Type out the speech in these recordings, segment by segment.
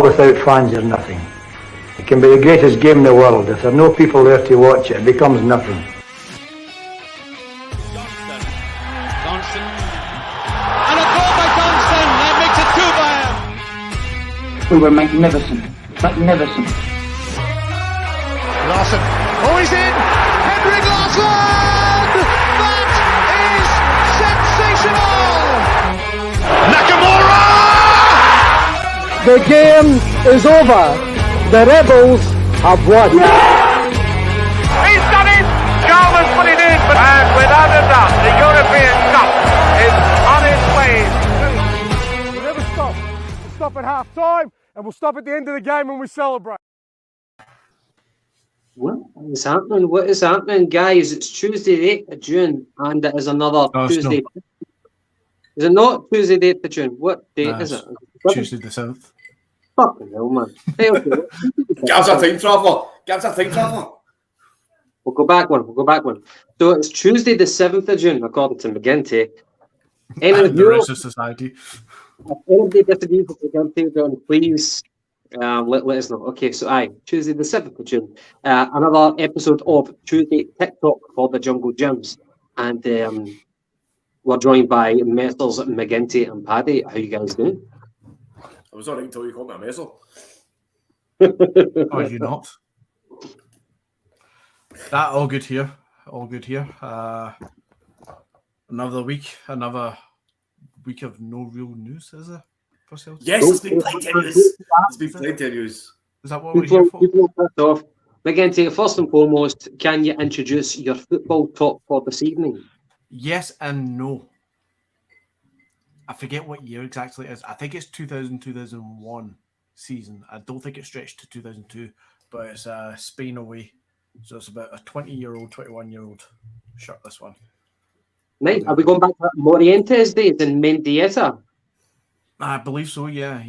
football without fans is nothing. It can be the greatest game in the world. If there are no people there to watch it, it becomes nothing. Johnston. And a goal by Johnston. That makes it 2 by him. We were magnificent. Magnificent. Larson. Oh, he's in. Henrik Larsson. That is sensational. Nakamura. The game is over. The Rebels have won. He's done it! Galvin's put it in, and without a doubt, the European Cup is on its way. We'll never stop. We'll stop at half time, and we'll stop at the end of the game when we celebrate. What is happening? What is happening, guys? It's Tuesday, the 8th of June, and it is another Tuesday. Is it not Tuesday, the 8th of June? What date is it? Tuesday the 7th. Fucking hell, man. Hey, okay. Gav's a time traveller. We'll go back one. So it's Tuesday the 7th of June, according to McGinty. And the rest of society. If anybody disagrees with McGinty, then please let us know. Okay, so Tuesday the 7th of June. Another episode of Tuesday Tic Talk for the Jungle Gyms. And we're joined by Messrs McGinty and Paddy. How you guys doing? I was alright until you called me a messer. Are you not? All good here. Another week of no real news, is it? For Celtic? Yes, it's been plenty of news. Is that what we're here for? McGinty, first and foremost, can you introduce your football talk for this evening? Yes and no. I forget what year exactly it is. I think it's 2000-2001 season. I don't think it stretched to 2002, but it's Spain away. So it's about a 20-year-old, 21-year-old shirt, this one. Nice. Are we going back to Morientes days in Mendieta? I believe so, yeah.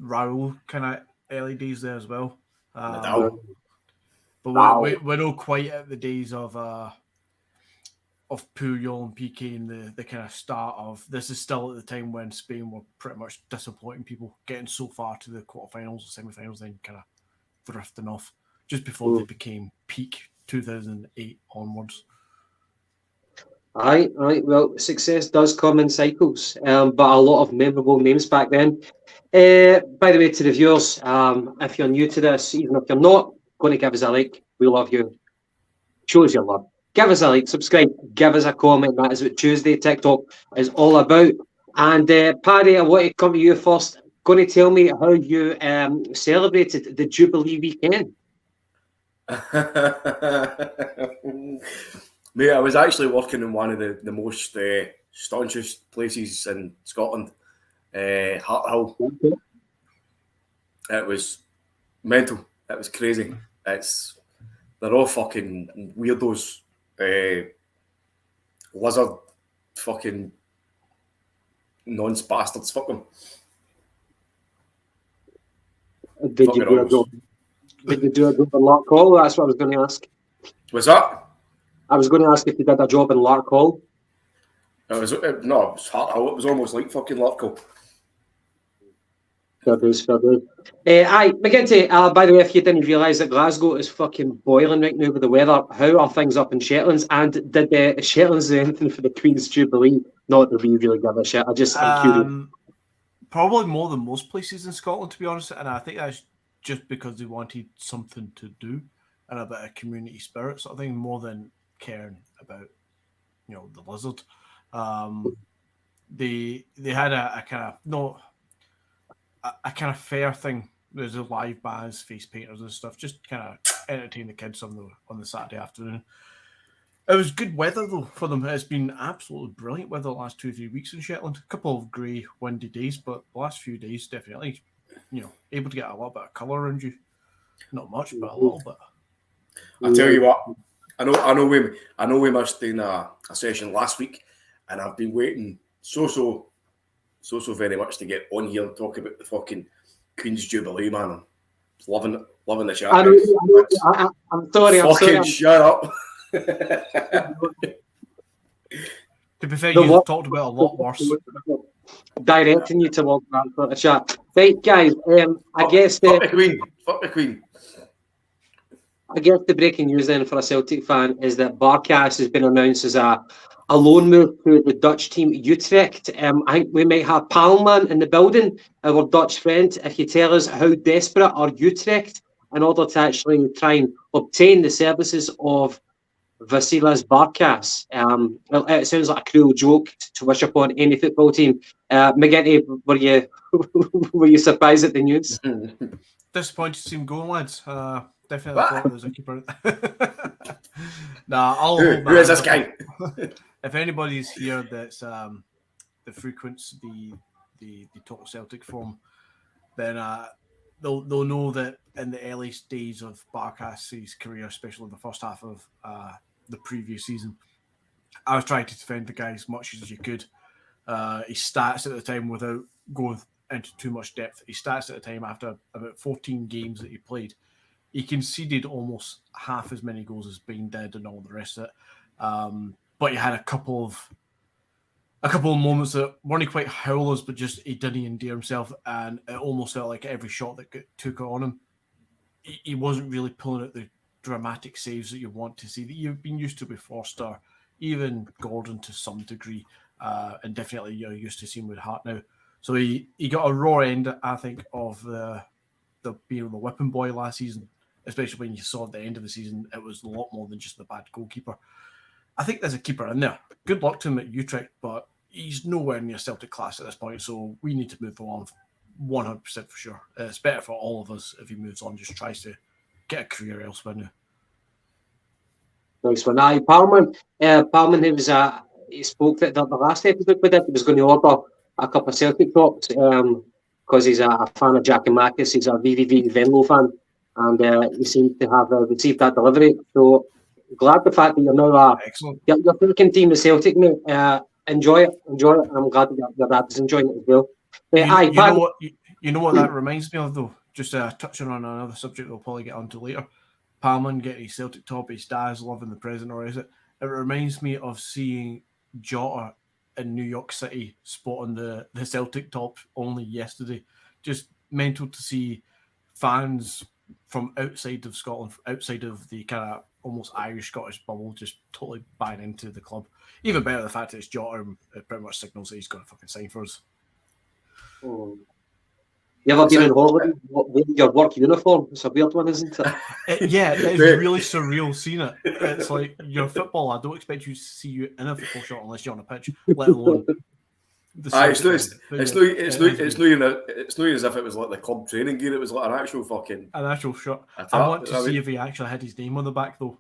Raul kind of early days there as well. But we're not quite at the days of Puyol and Piqué and the kind of start of this is still at the time when Spain were pretty much disappointing people, getting so far to the quarterfinals or semi-finals, then kind of drifting off just before they became peak 2008 onwards. Aye. Well, success does come in cycles, but a lot of memorable names back then. By the way, to the viewers, if you're new to this, even if you're not, going to give us a like. We love you. Show us your love. Give us a like, subscribe, give us a comment. That is what Tuesday Tic Talk is all about. And Paddy, I want to come to you first. Going to tell me how you celebrated the Jubilee weekend. Mate, I was actually working in one of the most staunchest places in Scotland, Hart Hill. It was mental. It was crazy. They're all fucking weirdos. Lizard fucking nonce bastards. Fuck them. Did you do a job in Lark Hall? That's what I was going to ask. What's that? I was going to ask if you did a job in Lark Hall. It was Hart Hill. It was almost like fucking Lark Hall. Fair dues. McGinty, by the way, if you didn't realise that Glasgow is fucking boiling right now with the weather, how are things up in Shetlands? And did Shetlands do anything for the Queen's Jubilee? Not that we really give a shit. I'm curious. Probably more than most places in Scotland, to be honest. And I think that's just because they wanted something to do and a bit of community spirit sort of thing, more than caring about, the lizard. They had a kind of fair thing. There's a live bands, face painters and stuff, just kind of entertain the kids on the Saturday afternoon. It was good weather though for them. It's been absolutely brilliant weather the last 2-3 weeks in Shetland. A couple of grey, windy days, but the last few days definitely, able to get a little bit of colour around you. Not much, but a little bit. I tell you what, I know we missed doing a session last week, and I've been waiting so very much to get on here and talk about the fucking Queen's Jubilee, man. I'm loving the chat. I'm sorry. Shut up. To be fair, you've talked about a lot worse. directing you towards that sort of chat. Right, guys, I guess Fuck the Queen. Fuck the Queen. I guess the breaking news then for a Celtic fan is that Barkas has been announced as a loan move to the Dutch team Utrecht. I think we might have Palman in the building, our Dutch friend. If you tell us how desperate are Utrecht in order to actually try and obtain the services of Vasilios Barkas. Well, it sounds like a cruel joke to wish upon any football team. McGinty, were you surprised at the news? Disappointed to see him going, lads. Definitely thought there was a keeper. Nah, who is this guy? If anybody's here that's that frequents the Total Celtic forum, then they'll know that in the early days of Barkas' career, especially in the first half of the previous season, I was trying to defend the guy as much as you could. His stats at the time, without going into too much depth, his stats at the time after about 14 games that he played, he conceded almost half as many goals as Bain did and all the rest of it. But he had a couple of moments that weren't quite howlers, but just he didn't endear himself, and it almost felt like every shot that took it on him, he wasn't really pulling out the dramatic saves that you want to see that you've been used to with Forster, even Gordon to some degree, and definitely you're used to seeing with Hart now. So he got a raw end, I think, of the being the whipping boy last season, especially when you saw at the end of the season, it was a lot more than just the bad goalkeeper. I think there's a keeper in there. Good luck to him at Utrecht, but he's nowhere near Celtic class at this point, so we need to move on 100% for sure. It's better for all of us if he moves on, just tries to get a career elsewhere now. Nice one. Palman, he spoke that the last episode we did, he was going to order a couple of Celtic tops because he's a fan of Jack and Marcus. He's a VVV Venlo fan, and he seems to have received that delivery. So glad the fact that you're now you're thinking team of Celtic now. Enjoy it. I'm glad that your dad is enjoying it as well. You know what that reminds me of though? Just touching on another subject we'll probably get onto later. Palman getting his Celtic top, his dad's loving the present, or is it? It reminds me of seeing Jota in New York City spotting the Celtic top only yesterday. Just mental to see fans from outside of Scotland, outside of the kind of almost Irish-Scottish bubble, just totally buying into the club. Even better, the fact that it's Jota, it pretty much signals that he's going to fucking sign for us. You ever been on holiday with your work uniform? It's a weird one, isn't it? Yeah, it's really surreal seeing it. It's like you're a footballer. I don't expect you to see you in a football shot unless you're on a pitch, let alone. It's not as if it was like the club training gear. It was like an actual shot. I want to see if he actually had his name on the back though.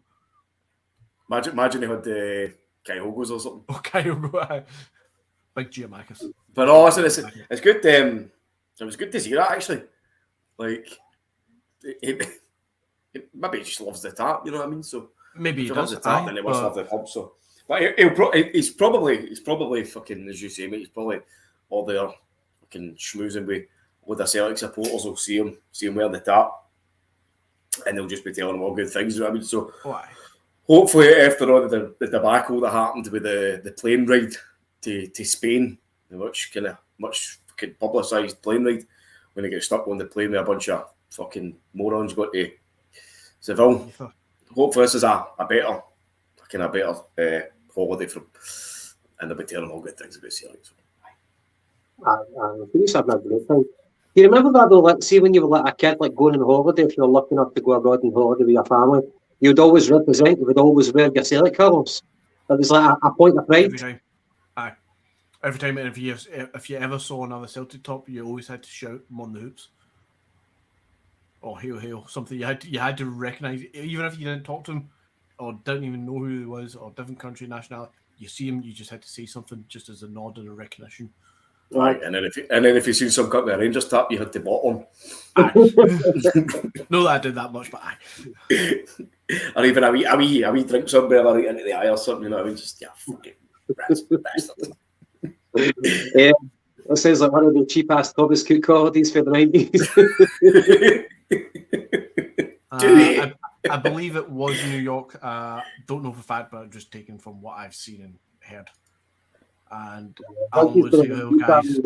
Imagine he had the Kyogos or something. Oh, Kyogo, big Giamakis. But no, listen, it's good. It was good to see that actually. Like, maybe he just loves the tap. You know what I mean? So maybe he loves does the tap, then he must love the pub. So, but he's probably fucking, as you say, mate. He's probably all there fucking schmoozing with the Celtic supporters. Will see him wearing the tap, and they'll just be telling him all good things. You know what I mean? So, hopefully, after all the debacle that happened with the plane ride to Spain, much publicised plane ride, when he gets stuck on the plane with a bunch of fucking morons got to Seville. Hopefully this is a better holiday from, and they'll be telling all good things about Celtic. Do you remember that though? Like, see when you were like a kid, like going on holiday, if you were lucky enough to go abroad on holiday with your family, you'd always represent. You would always wear your Celtic colours. It was like a point of pride. Every time, and if you ever saw another Celtic top, you always had to shout them on the hoops. Or hail, something you had to recognise, even if you didn't talk to him or didn't even know who he was, or different country nationality. You see him, you just had to say something just as a nod and a recognition. Right, and then if you see some cut with a Rangers tap, you had to bottom. Not that I did that much, but or even a wee drink somewhere right into the eye or something. You know what I mean? Just fucking bastard. Yeah, that sounds like one of the cheap-ass Thomas Cook holidays for the 90s. I believe it was New York. Don't know for a fact, but just taken from what I've seen and heard. and I think he's we'll see been how in guys.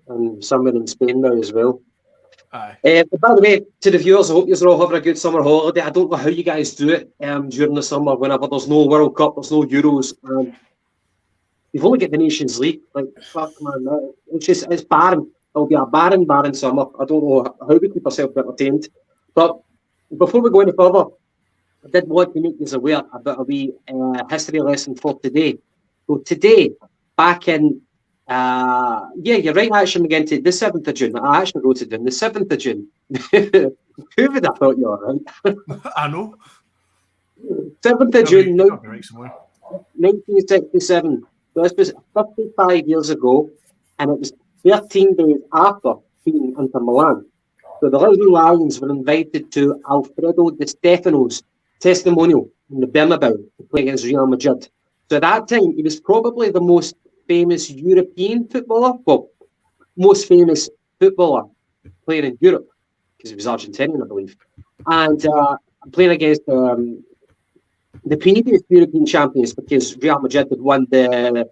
and somewhere in Spain now as well. Aye. By the way, to the viewers, I hope you're all having a good summer holiday. I don't know how you guys do it during the summer whenever there's no World Cup, there's no Euros. You've only got the Nations League. Like, fuck, man. It's barren. It'll be a barren summer. I don't know how we keep ourselves entertained. But before we go any further, I did want to make you aware about a wee history lesson for today. So today, back in, you're right, actually, again, to the 7th of June. I actually wrote it down, the 7th of June. Who would have thought you were right? I know. 7th of June, Right somewhere. 1967. So this was 55 years ago, and it was 13 days after being Inter Milan. So the Little Lions were invited to Alfredo Di Stefano's testimonial in the Bernabeu to play against Real Madrid. So at that time, he was probably the most famous European footballer, well, most famous footballer playing in Europe, because he was Argentinian, I believe. And playing against the previous European champions, because Real Madrid had won the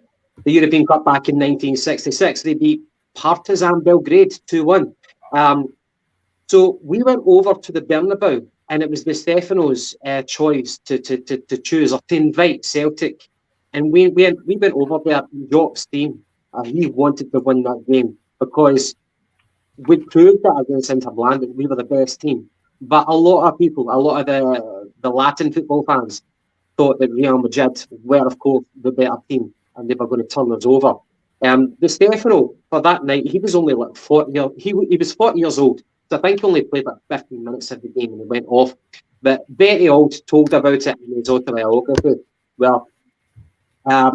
European Cup back in 1966. They beat Partizan Belgrade 2-1. So we went over to the Bernabeu, and it was Di Stefano's choice to choose or to invite Celtic. And we went over there, Jock's team. He wanted to win that game because we proved that against Inter Milan that we were the best team. But a lot of people, a lot of the Latin football fans, thought that Real Madrid were, of course, the better team, and they were going to turn us over. Di Stefano, for that night, he was only like 40 years. He was 40 years old, so I think he only played like 15 minutes of the game and he went off. But Betty Auld told about it in his autobiography. Well,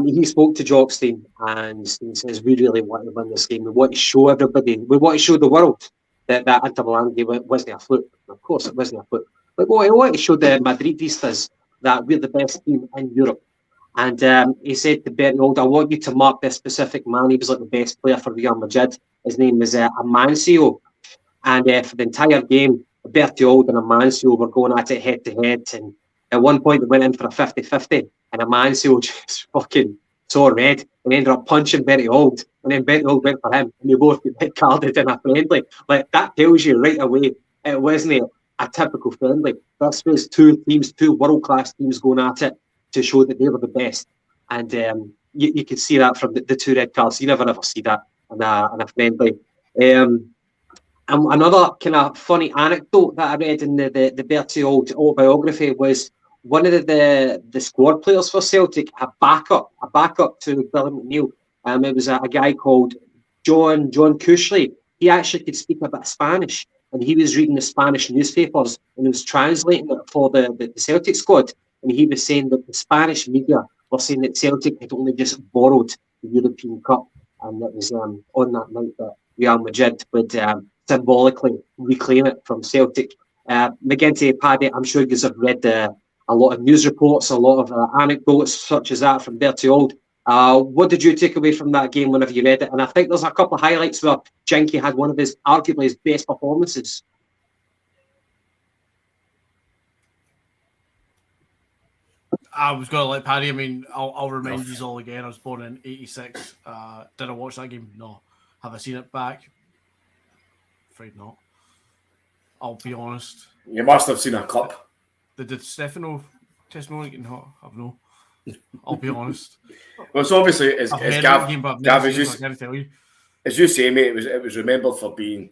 he spoke to Jock's team and he says, we really want to win this game. We want to show everybody, we want to show the world that Inter Milan game wasn't a fluke. Of course, it wasn't a fluke. But we want to show the Madridistas that we're the best team in Europe. And he said to Bertie Auld, I want you to mark this specific man. He was like the best player for Real Madrid. His name was Amancio. And for the entire game, Bertie Auld and Amancio were going at it head to head. And at one point, they went in for a 50-50. And Amancio just fucking saw red and ended up punching Bertie Auld. And then Bertie Auld went for him. And they both got red carded in a friendly. Like, that tells you right away it wasn't a typical friendly. This was two world-class teams going at it to show that they were the best. And you could see that from the two red cards. You never ever see that in a friendly. And another kind of funny anecdote that I read in the Bertie Auld autobiography was one of the squad players for Celtic, a backup to Billy McNeil. It was a guy called John Cushley. He actually could speak a bit of Spanish, and he was reading the Spanish newspapers and he was translating it for the Celtic squad. And he was saying that the Spanish media were saying that Celtic had only just borrowed the European Cup, and it was on that night that Real Madrid would symbolically reclaim it from Celtic. McGinty, Paddy, I'm sure you have read a lot of news reports, a lot of anecdotes such as that from Bertie Auld. What did you take away from that game whenever you read it? And I think there's a couple of highlights where Jinky had one of arguably his best performances. I was going to let Paddy. I mean, I'll remind you all again. I was born in '86. Did I watch that game? No. Have I seen it back? Afraid not. I'll be honest. You must have seen a clip. Did Stefano testimony? No, I've no. I'll be honest. Well, it's obviously as Gav, as you say, mate, it was remembered for being,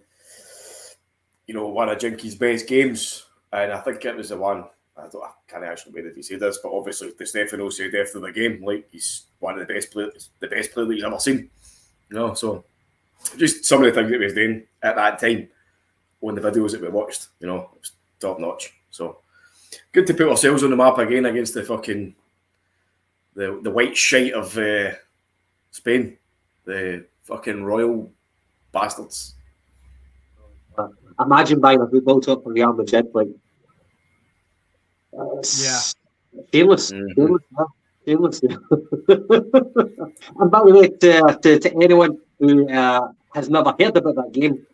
one of Jinky's best games, and I think it was the one. I can't actually remember if he said this, but obviously Di Stefano said after the game, like, he's one of the best player that he's ever seen. So just some of the things that he was doing at that time on the videos that we watched, it was top notch. So good to put ourselves on the map again against the fucking the white shite of Spain, the fucking royal bastards. Imagine buying a football top for Real Madrid, like. Shameless. Shameless. And by the way, to anyone who has never heard about that game,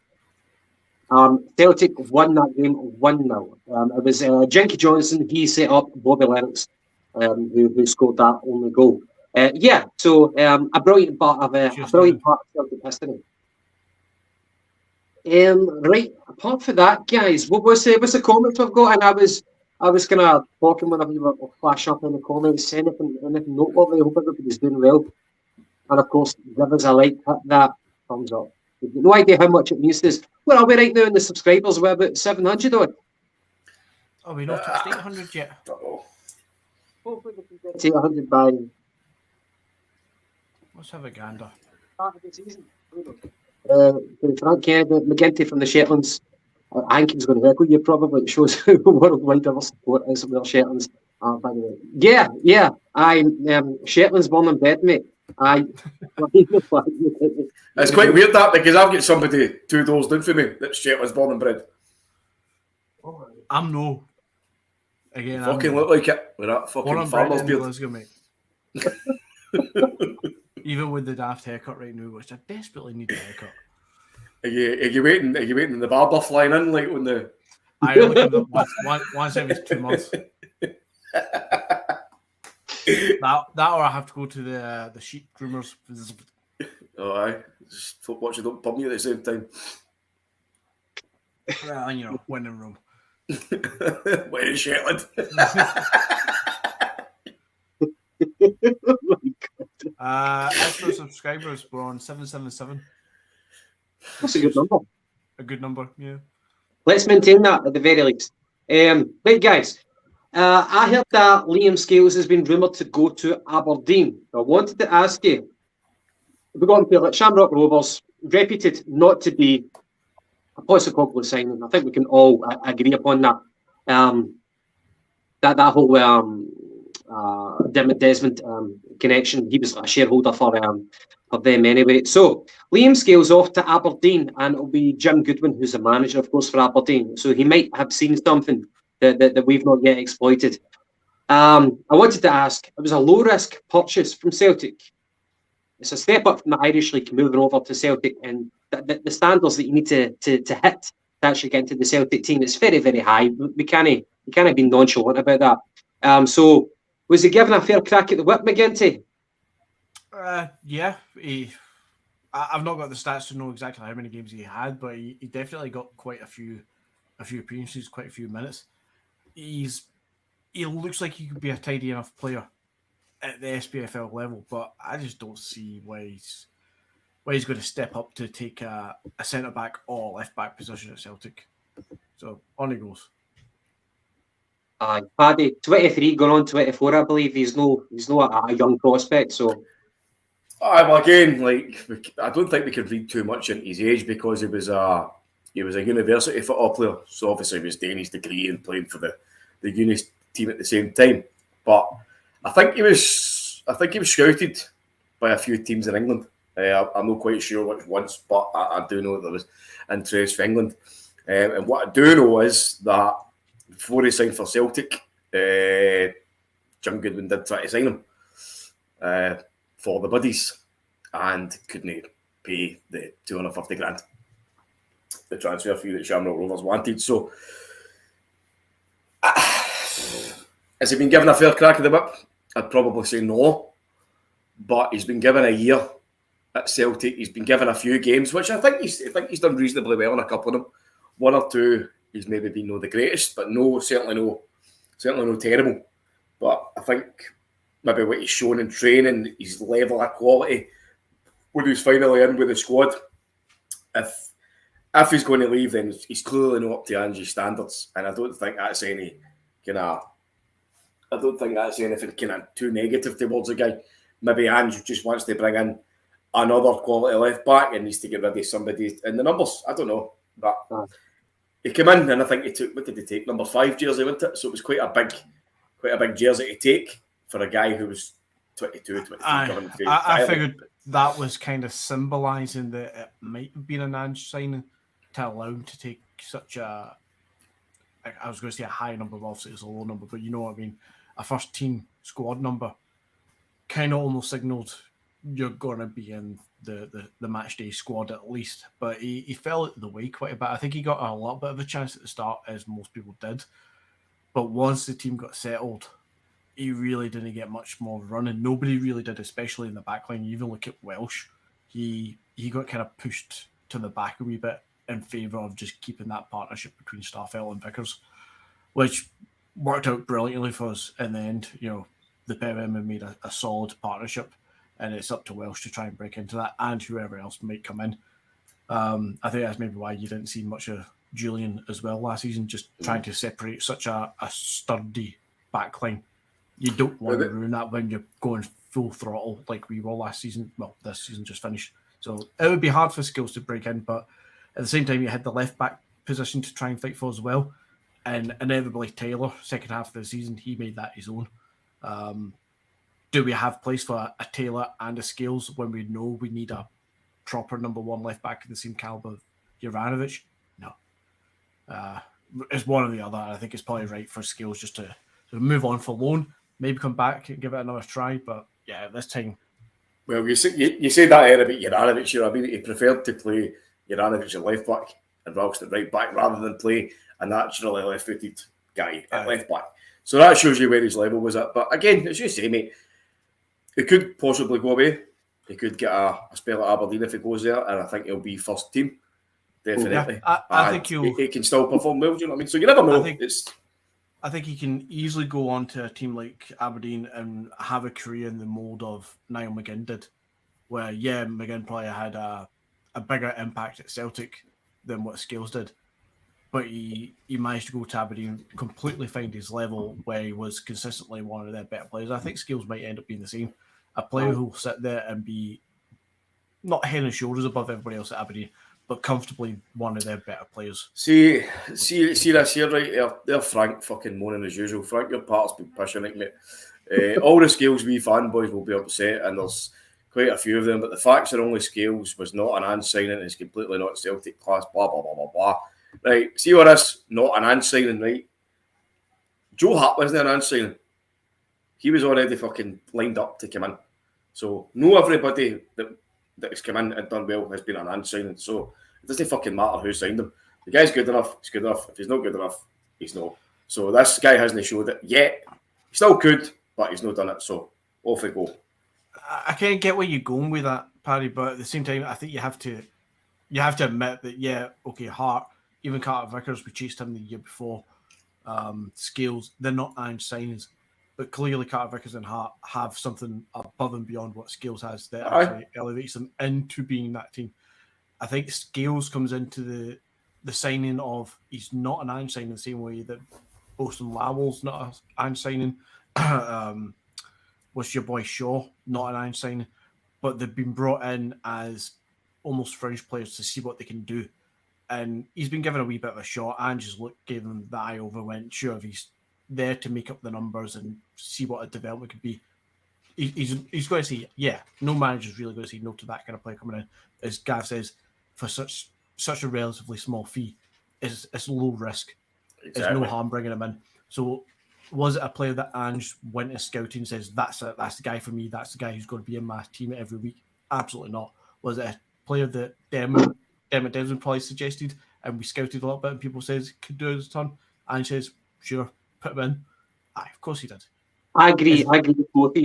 Celtic won that game 1-0. It was Jinky Johnson. He set up Bobby Lennox, who scored that only goal. So a brilliant part of Celtic history. Right. Apart from that, guys, what's the comments we've got? And I was kind of talking whenever you were flash up in the comments, anything noteworthy. I hope everybody's doing well. And of course, give us a like, hit that thumbs up. We've got no idea how much it means to us. Where are we right now in the subscribers? We're about 700 odd. Oh, we not touched 800 yet. Hopefully we can get to 800 by Let's have a gander. start of the season. Frank Kennedy, McGinty from the Shetlands. I think he's going to heckle you probably. It shows how worldwide our support is with our Shetlands. By the way. Yeah. Shetlands born and bred, mate. It's quite weird that, because I've got somebody 2 doors down for me that's Shetlands born and bred. I'm no. Again, fucking look like it with that fucking farmer's beard. Glasgow, mate. Even with the daft haircut right now, which I desperately need a haircut. Are you waiting in the barber flying in like when the I only come up once every 2 months. that or I have to go to the sheep groomers. Oh, aye. Just watch it don't pump me at the same time. Well, when in Rome. When in Shetland. Extra subscribers, we're on 777. That's a good number. A good number, yeah. Let's maintain that at the very least. Right, guys. I heard that Liam Scales has been rumoured to go to Aberdeen. I wanted to ask you, we're going to play like Shamrock Rovers, reputed not to be a Postecoglou signing. I think we can all agree upon that. That whole Desmond connection, he was a shareholder for them anyway. So Liam Scales off to Aberdeen, and it'll be Jim Goodwin who's the manager, of course, for Aberdeen. So he might have seen something that we've not yet exploited. I wanted to ask, it was a low-risk purchase from Celtic. It's a step up from the Irish League moving over to Celtic, and the standards that you need to hit to actually get into the Celtic team, it's very, very high. We can't be nonchalant about that. So was he given a fair crack at the whip, McGinty? Yeah. I've not got the stats to know exactly how many games he had, but he definitely got quite a few appearances, quite a few minutes. He looks like he could be a tidy enough player at the SPFL level, but I just don't see why he's going to step up to take a centre back or left back position at Celtic. So on he goes. Paddy, 23 going on 24, I believe. He's no a young prospect. So, well, again, like I don't think we could read too much into his age, because he was a university football player. So obviously he was doing his degree and playing for the uni team at the same time. But I think he was scouted by a few teams in England. I'm not quite sure which ones, but I do know there was interest for England. And what I do know is that before he signed for Celtic, Jim Goodwin did try to sign him for the buddies and couldn't pay the 250 grand, the transfer fee that Shamrock Rovers wanted. So, has he been given a fair crack at the whip? I'd probably say no. But he's been given a year at Celtic. He's been given a few games, which I think he's done reasonably well in a couple of them. One or two, he's maybe been no the greatest, but certainly no terrible. But I think maybe what he's shown in training, his level of quality, when he's finally in with the squad, if he's going to leave, then he's clearly not up to Angie's standards, and I don't think that's anything kind of too negative towards the guy. Maybe Ange just wants to bring in another quality left back and needs to get rid of somebody in the numbers. I don't know, but he came in and I think he took, what did he take? Number 5 jersey, wasn't it? So it was quite a big jersey to take for a guy who was 22, 23. I figured that was kind of symbolising that it might have been an Ange signing to allow him to take such a, I was going to say a high number, but obviously it's a low number, but you know what I mean, a first team squad number kind of almost signalled you're going to be in the match day squad at least. But he fell out of the way quite a bit. I think he got a little bit of a chance at the start, as most people did. But once the team got settled, he really didn't get much more running. Nobody really did, especially in the back line. You even look at Welsh, he got kind of pushed to the back a wee bit in favour of just keeping that partnership between Starfelt and Vickers, which worked out brilliantly for us in the end. The pair of them have made a solid partnership, and it's up to Welsh to try and break into that, and whoever else might come in. I think that's maybe why you didn't see much of Julian as well last season, just trying to separate such a sturdy backline. You don't want to ruin that when you're going full throttle like we were last season. Well, this season just finished. So it would be hard for Skills to break in, but at the same time, you had the left back position to try and fight for as well. And inevitably, Taylor, second half of the season, he made that his own. Do we have place for a Taylor and a Scales when we know we need a proper number one left back in the same caliber of Juranovic? No. It's one or the other. I think it's probably right for Scales just to move on for loan, maybe come back and give it another try. But yeah, this time. Well, you say that there about Juranovic, he preferred to play Juranovic at left back and Ralston at right back rather than play a naturally left-footed guy at left back. So that shows you where his level was at. But again, as you say, mate, he could possibly go away. He could get a spell at Aberdeen if he goes there, and I think he'll be first team. Definitely. Yeah, I think he can still perform well, do you know what I mean? So you never know. I think he can easily go on to a team like Aberdeen and have a career in the mould of Niall McGinn did, where, McGinn probably had a bigger impact at Celtic than what Scales did. But he managed to go to Aberdeen, completely find his level where he was consistently one of their better players. I think Scales might end up being the same. A player who will sit there and be not head and shoulders above everybody else at Aberdeen, but comfortably one of their better players. See this here, right? They're Frank fucking moaning as usual. Frank, your part's been pushing it, mate. All the Scales we fanboys will be upset, and there's quite a few of them, but the facts are only Scales was not an Ange signing, and it's completely not Celtic class, blah, blah, blah, blah, blah. Right, see what this not an Ange signing, right? Joe Hart wasn't an Ange signing. He was already fucking lined up to come in. So, no everybody that has come in and done well has been an Ange signing. So, it doesn't fucking matter who signed him. The guy's good enough, he's good enough. If he's not good enough, he's not. So, this guy hasn't showed it yet. He still could, but he's not done it. So, off we go. I can't get where you're going with that, Paddy, but at the same time, I think you have to admit that, Hart, even Carter Vickers, we chased him the year before. Scales, they're not Ange signings, but clearly Carter Vickers and Hart have something above and beyond what Scales has that actually elevates them into being that team. I think Scales comes into the signing of, he's not an Ange signing the same way that Boston Lowell's not an Ange signing. What's your boy Shaw, not an Ange signing, but they've been brought in as almost fringe players to see what they can do. And he's been given a wee bit of a shot. Ange just gave him the eye over, went, sure, if he's there to make up the numbers and see what a development could be, he's going to say, no manager's really going to say no to that kind of player coming in. As Gav says, for such a relatively small fee, it's low risk. Exactly. There's no harm bringing him in. So was it a player that Ange went to scouting and says, that's the guy for me, that's the guy who's going to be in my team every week? Absolutely not. Was it a player that Dermot Desmond probably suggested and we scouted a little bit and people says could do his turn? Ange says, sure, put him in. Of course he did. I agree with both of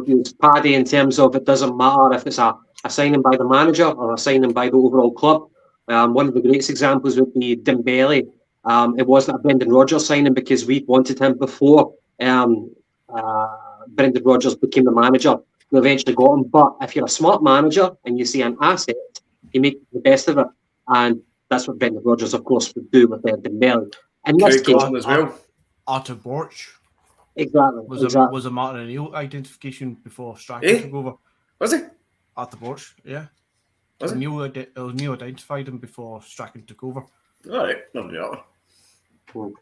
you. Paddy, in terms of it doesn't matter if it's a signing by the manager or a signing by the overall club. One of the greatest examples would be Dembele. It wasn't a Brendan Rodgers signing because we wanted him before Brendan Rodgers became the manager. We eventually got him. But if you're a smart manager and you see an asset, you make the best of it. And that's what Brendan Rodgers, of course, would do with Dembele. And this case, as well. Arthur Borch. Exactly. Was a Martin O'Neill identification before Strachan took over. Was he? Arthur Borch, yeah. Was O'Neill identified him before Strachan took over. All right, lovely that one.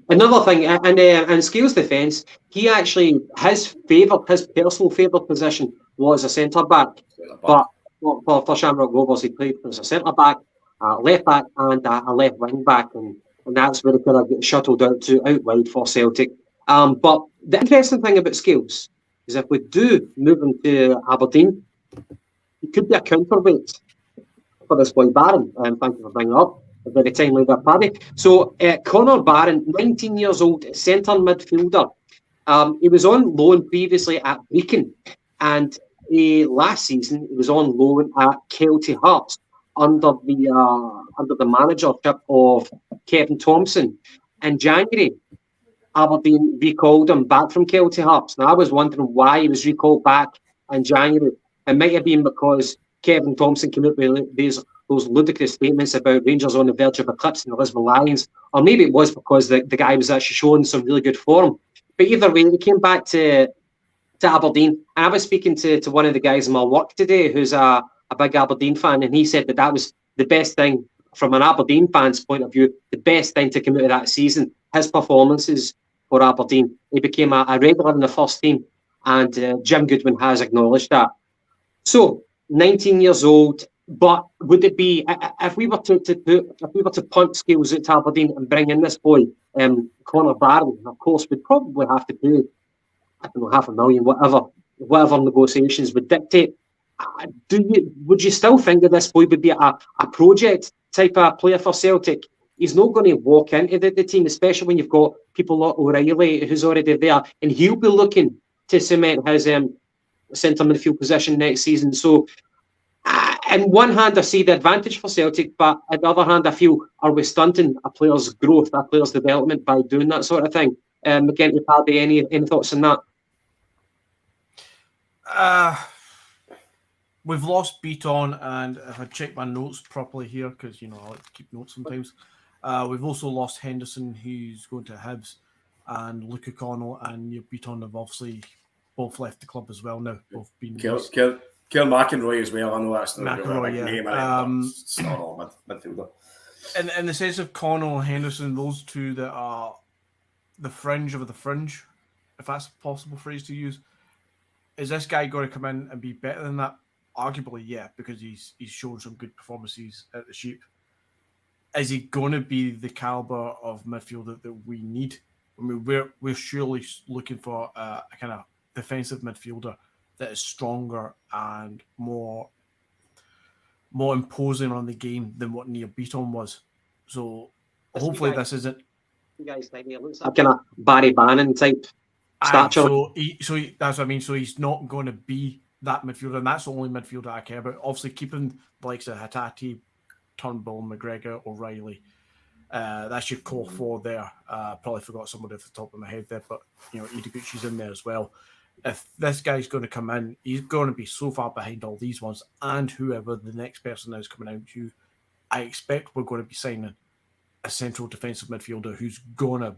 Another thing, in Scales' defence, he actually his personal favourite position was a centre back. But for Shamrock Rovers, he played as a centre back, left back, and a left wing back, and that's where he could have got shuttled out wide for Celtic. But the interesting thing about Scales is if we do move him to Aberdeen, he could be a counterweight for this boy Barron. Thank you for bringing it up. A very timely there, Paddy. So, Connor Barron, 19 years old, centre midfielder. He was on loan previously at Brecon, and last season he was on loan at Celtic Hearts under the managership of Kevin Thompson. In January, Aberdeen recalled him back from Celtic Hearts. Now, I was wondering why he was recalled back in January. It might have been because Kevin Thompson came up with those ludicrous statements about Rangers on the verge of eclipsing the Lisbon Lions, or maybe it was because the guy was actually showing some really good form. But either way, he came back to Aberdeen. And I was speaking to one of the guys in my work today who's a big Aberdeen fan, and he said that was the best thing from an Aberdeen fan's point of view, the best thing to come out of that season, his performances for Aberdeen. He became a regular in the first team, and Jim Goodwin has acknowledged that. So, 19 years old, but would it be, if we were to punt scales out to Aberdeen and bring in this boy, Conor Barron, of course, we'd probably have to pay, I don't know, $500,000, whatever negotiations would dictate. Would you still think that this boy would be a project type of player for Celtic? He's not going to walk into the team, especially when you've got people like O'Reilly who's already there, and he'll be looking to cement his centre midfield position next season. So, on one hand, I see the advantage for Celtic, but on the other hand, I feel, are we stunting a player's growth, a player's development by doing that sort of thing? McGinty, Paddy, any thoughts on that? We've lost Beaton, and if I check my notes properly here, because I like to keep notes sometimes, we've also lost Henderson, who's going to Hibs, and Luke O'Connell and Beaton have obviously both left the club as well now. Both been Kill McEnroy as well. I know that's not McEnroy, a big yeah. name. It's not all midfielder. In the sense of Connell and Henderson, those two that are the fringe of the fringe, if that's a possible phrase to use, is this guy going to come in and be better than that? Arguably, yeah, because he's shown some good performances at the Sheep. Is he going to be the caliber of midfielder that we need? I mean, we're surely looking for a kind of defensive midfielder that is stronger and more imposing on the game than what Neil Beaton was. So hopefully this isn't. You guys think he looks like kind of Barry Bannon type stature? So that's what I mean. So he's not going to be that midfielder, and that's the only midfielder I care about. Obviously, keeping the likes of Hatate, Turnbull, McGregor, O'Reilly. That's your core four there. Probably forgot somebody off the top of my head there, but Ideguchi's in there as well. If this guy's going to come in, he's going to be so far behind all these ones, and whoever the next person is coming out to, I expect we're going to be signing a central defensive midfielder who's going to,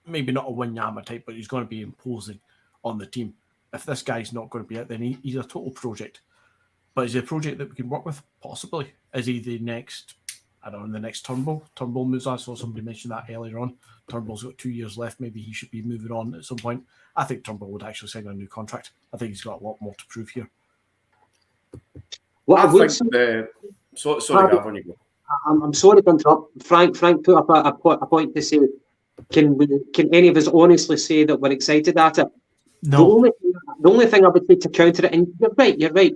maybe not a Wanyama type, but he's going to be imposing on the team. If this guy's not going to be it, then he's a total project. But is he a project that we can work with? Possibly. Is he the next, I don't know, the next Turnbull? Turnbull moves on. I saw somebody mention that earlier on. Turnbull's got 2 years left. Maybe he should be moving on at some point. I think Turnbull would actually sign a new contract. I think he's got a lot more to prove here. Well, sorry, Gavin, you go. I'm sorry to interrupt. Frank put up a point to say, can any of us honestly say that we're excited at it? No. The only thing I would say to counter it, and you're right.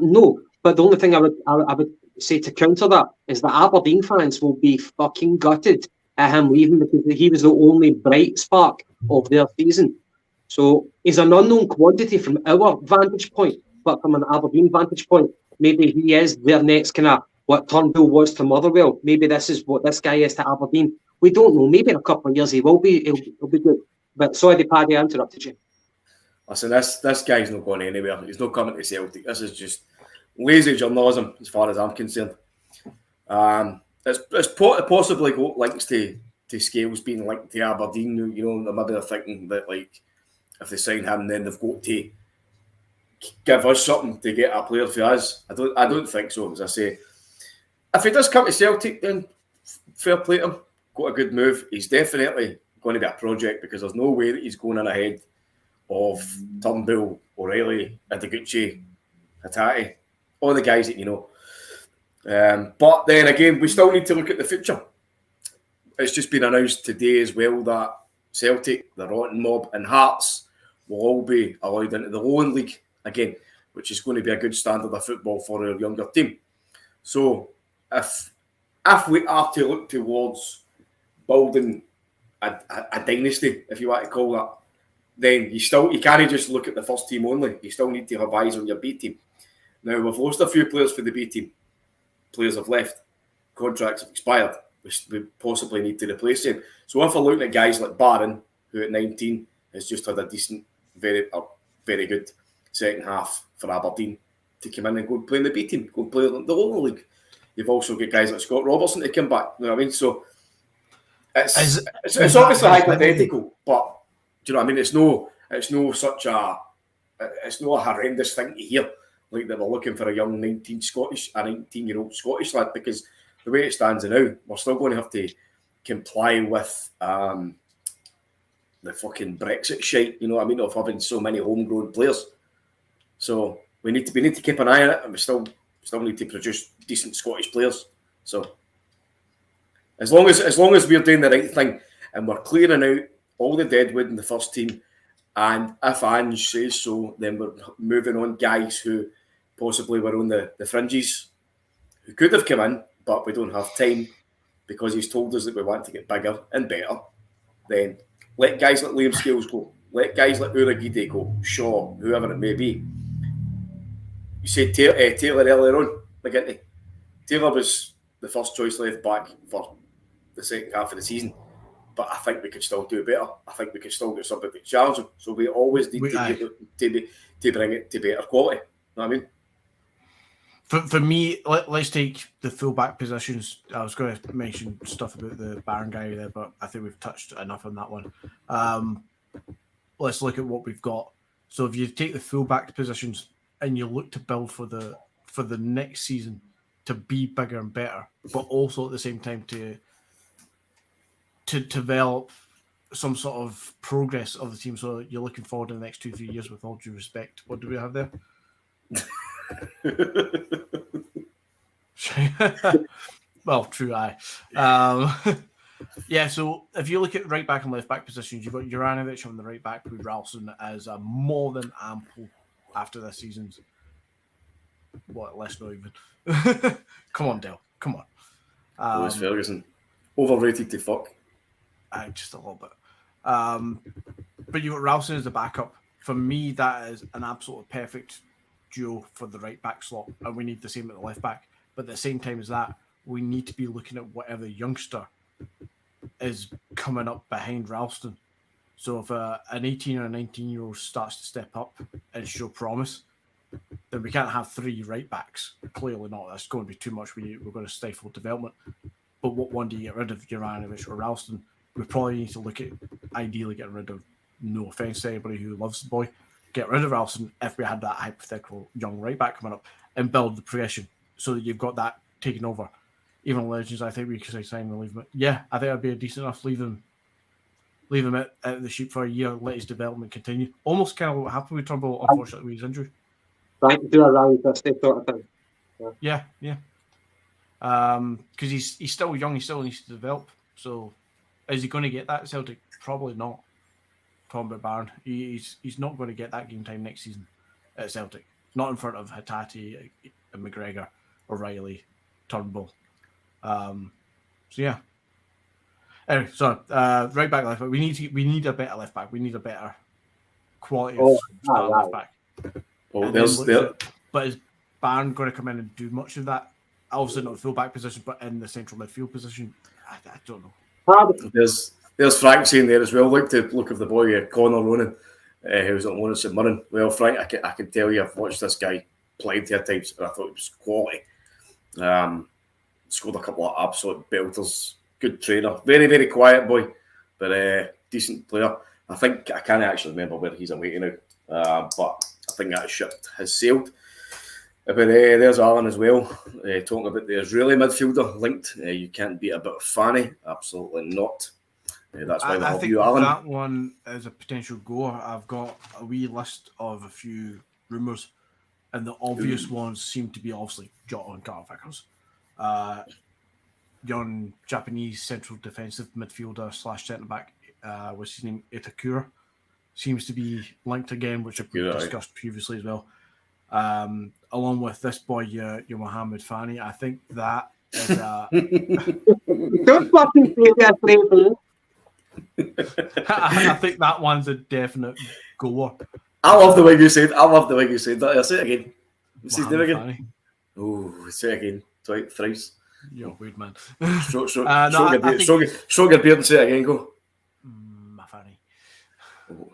No, but the only thing I would say to counter that is that Aberdeen fans will be fucking gutted at him leaving because he was the only bright spark of their season. So he's an unknown quantity from our vantage point, but from an Aberdeen vantage point, maybe he is their next kind of what Turnbull was to Motherwell. Maybe this is what this guy is to Aberdeen. We don't know. Maybe in a couple of years he'll be good. But sorry, Paddy, I interrupted you. Listen, this guy's not going anywhere. He's not coming to Celtic. This is just lazy journalism, as far as I'm concerned. It's possibly got links to Scales being linked to Aberdeen. Maybe they're thinking that if they sign him, then they've got to give us something to get a player for us. I don't think so. As I say, if he does come to Celtic, then fair play to him. Got a good move. He's definitely going to be a project because there's no way that he's going in ahead of Turnbull, O'Reilly, Ideguchi, Hatate, all the guys that you know. But then again, we still need to look at the future. It's just been announced today as well that Celtic, the Rotten Mob and Hearts will all be allowed into the Lowland League again, which is going to be a good standard of football for our younger team. So if we are to look towards building a dynasty, if you want to call that, then you can't just look at the first team only. You still need to have eyes on your B team. Now, we've lost a few players for the B team. Players have left. Contracts have expired. We possibly need to replace them. So if we're looking at guys like Barron, who at 19 has just had a decent, very good second half for Aberdeen, to come in and go and play in the B team, go and play in the lower league. You've also got guys like Scott Robertson to come back. You know what I mean? So it's obviously hypothetical, but do you know what I mean? It's no a horrendous thing to hear, like that we're looking for a young 19-year-old Scottish lad, because the way it stands now, we're still going to have to comply with the fucking Brexit shite, you know what I mean, of having so many homegrown players. So we need to keep an eye on it, and we still need to produce decent Scottish players. So as long as we're doing the right thing and we're clearing out all the deadwood in the first team, and if Ange says so, then we're moving on guys who possibly were on the fringes, who could have come in, but we don't have time because he's told us that we want to get bigger and better. Then let guys like Liam Scales go. Let guys like Uragide go. Shaw, whoever it may be. You said Taylor earlier on, McGinty. Taylor was the first choice left back for the second half of the season, but I think we could still do better. I think we could still get somebody to challenge him. So we always need to bring it to better quality. You know what I mean? For me, let's take the full-back positions. I was going to mention stuff about the Barron guy there, but I think we've touched enough on that one. Let's look at what we've got. So if you take the full-back positions and you look to build for the next season to be bigger and better, but also at the same time to develop some sort of progress of the team, so you're looking forward to the next 2-3 years, with all due respect. What do we have there? Well, true. Yeah, so if you look at right back and left back positions, you've got Juranovic on the right back with Ralston as a more than ample after this season's let's not even come on, Dale, come on. Lewis Ferguson, overrated to fuck. Just a little bit. But you've got Ralston as the backup. For me, that is an absolute perfect duo for the right back slot, and we need the same at the left back. But at the same time as that, we need to be looking at whatever youngster is coming up behind Ralston. So if an 18 or a 19-year-old starts to step up and show promise, then we can't have 3 right backs. Clearly not. That's going to be too much. We're going to stifle development. But what one do you get rid of, Juranovic or Ralston? We probably need to look at ideally getting rid of, no offence to anybody who loves the boy, get rid of Ralston if we had that hypothetical young right back coming up, and build the progression so that you've got that taken over. Even Legends, I think we could say sign and leave him. Yeah, I think I'd be a decent enough leave him at the Sheep for a year, let his development continue. Almost kind of what happened with Turnbull, unfortunately, with his injury. Right, to do a round sort of thing. Yeah. Because he's still young, he still needs to develop. So is he going to get that at Celtic? Probably not. Talking about Barron, he's not going to get that game time next season at Celtic. Not in front of Hatate, McGregor, O'Reilly, Turnbull. So yeah. Anyway, so right back, left back. We need a better left back. We need a better quality of left back. But is Barron going to come in and do much of that? Obviously not the full back position, but in the central midfield position. I don't know. There's Frank saying there as well. Like the look of the boy Conor Ronan, who was on loan at St Mirren. Well, Frank, I can tell you, I've watched this guy plenty of times, and I thought it was quality. Scored a couple of absolute belters. Good trainer, very very quiet boy, but decent player. I can't actually remember where he's away now, but I think that ship has sailed. But there's Alan as well, talking about the Israeli midfielder linked. You can't beat a bit of Fanny, absolutely not. That's why I think Alan. That one is a potential goer. I've got a wee list of a few rumours, and the obvious ones seem to be obviously Jota and Carl Vickers. Young Japanese central defensive midfielder / centre back, what's his name, Itakura, seems to be linked again, which I've discussed previously as well. Along with this boy, your Mohamed Fani. I think that is Don't fucking say that, please. I think that one's a definite goer. I love the way you said. that. I'll say it again. What's his name again? Fanny. Oh, say it again. Thrice. You're a weird man. Stroke your beard and say it again. Go. My Fanny. Oh.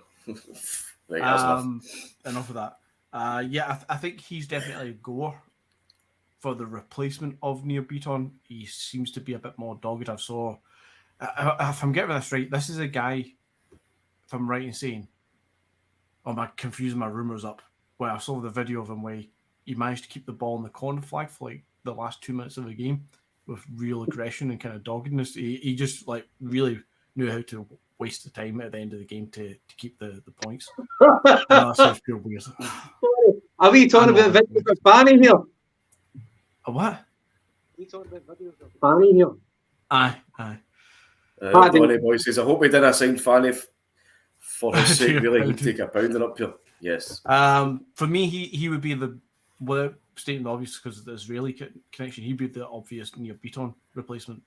Right, that's enough of that. I think he's definitely a goer for the replacement of Neil Beaton. He seems to be a bit more dogged. If I'm getting this right, this is a guy, if I'm right in saying, or am I confusing my rumours up? Where I saw the video of him where he managed to keep the ball in the corner flag for like the last 2 minutes of the game with real aggression and kind of doggedness. He just like really knew how to waste the time at the end of the game to keep the points. That sounds pure weird. Are we talking about videos of Fanny here? A what? Are we talking about videos of Fanny here? Aye. Bonnie boy says, I hope we didn't sign Fanny for his sake. Really, he'd take a pounding up here. Yes. For me, he would be without stating the obvious because of the Israeli connection, he'd be the obvious Neil Beaton replacement.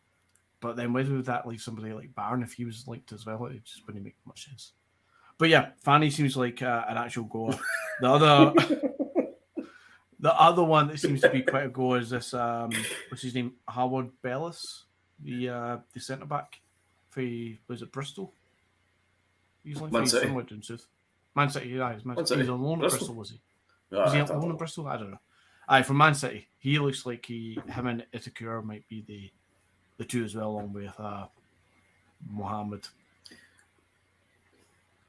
But then whether would that leave somebody like Barron if he was linked as well? It just wouldn't make much sense. But yeah, Fanny seems like an actual goer. The other one that seems to be quite a goer is this. What's his name? Howard Bellis, the centre back for was it Bristol? He's like somewhere down south. Man City, yeah, he's Man City. He's on loan at Bristol, was he? Was he on loan at Bristol? I don't know. Aye, from Man City. He looks like him and Itakura might be the two as well, along with Mohammed.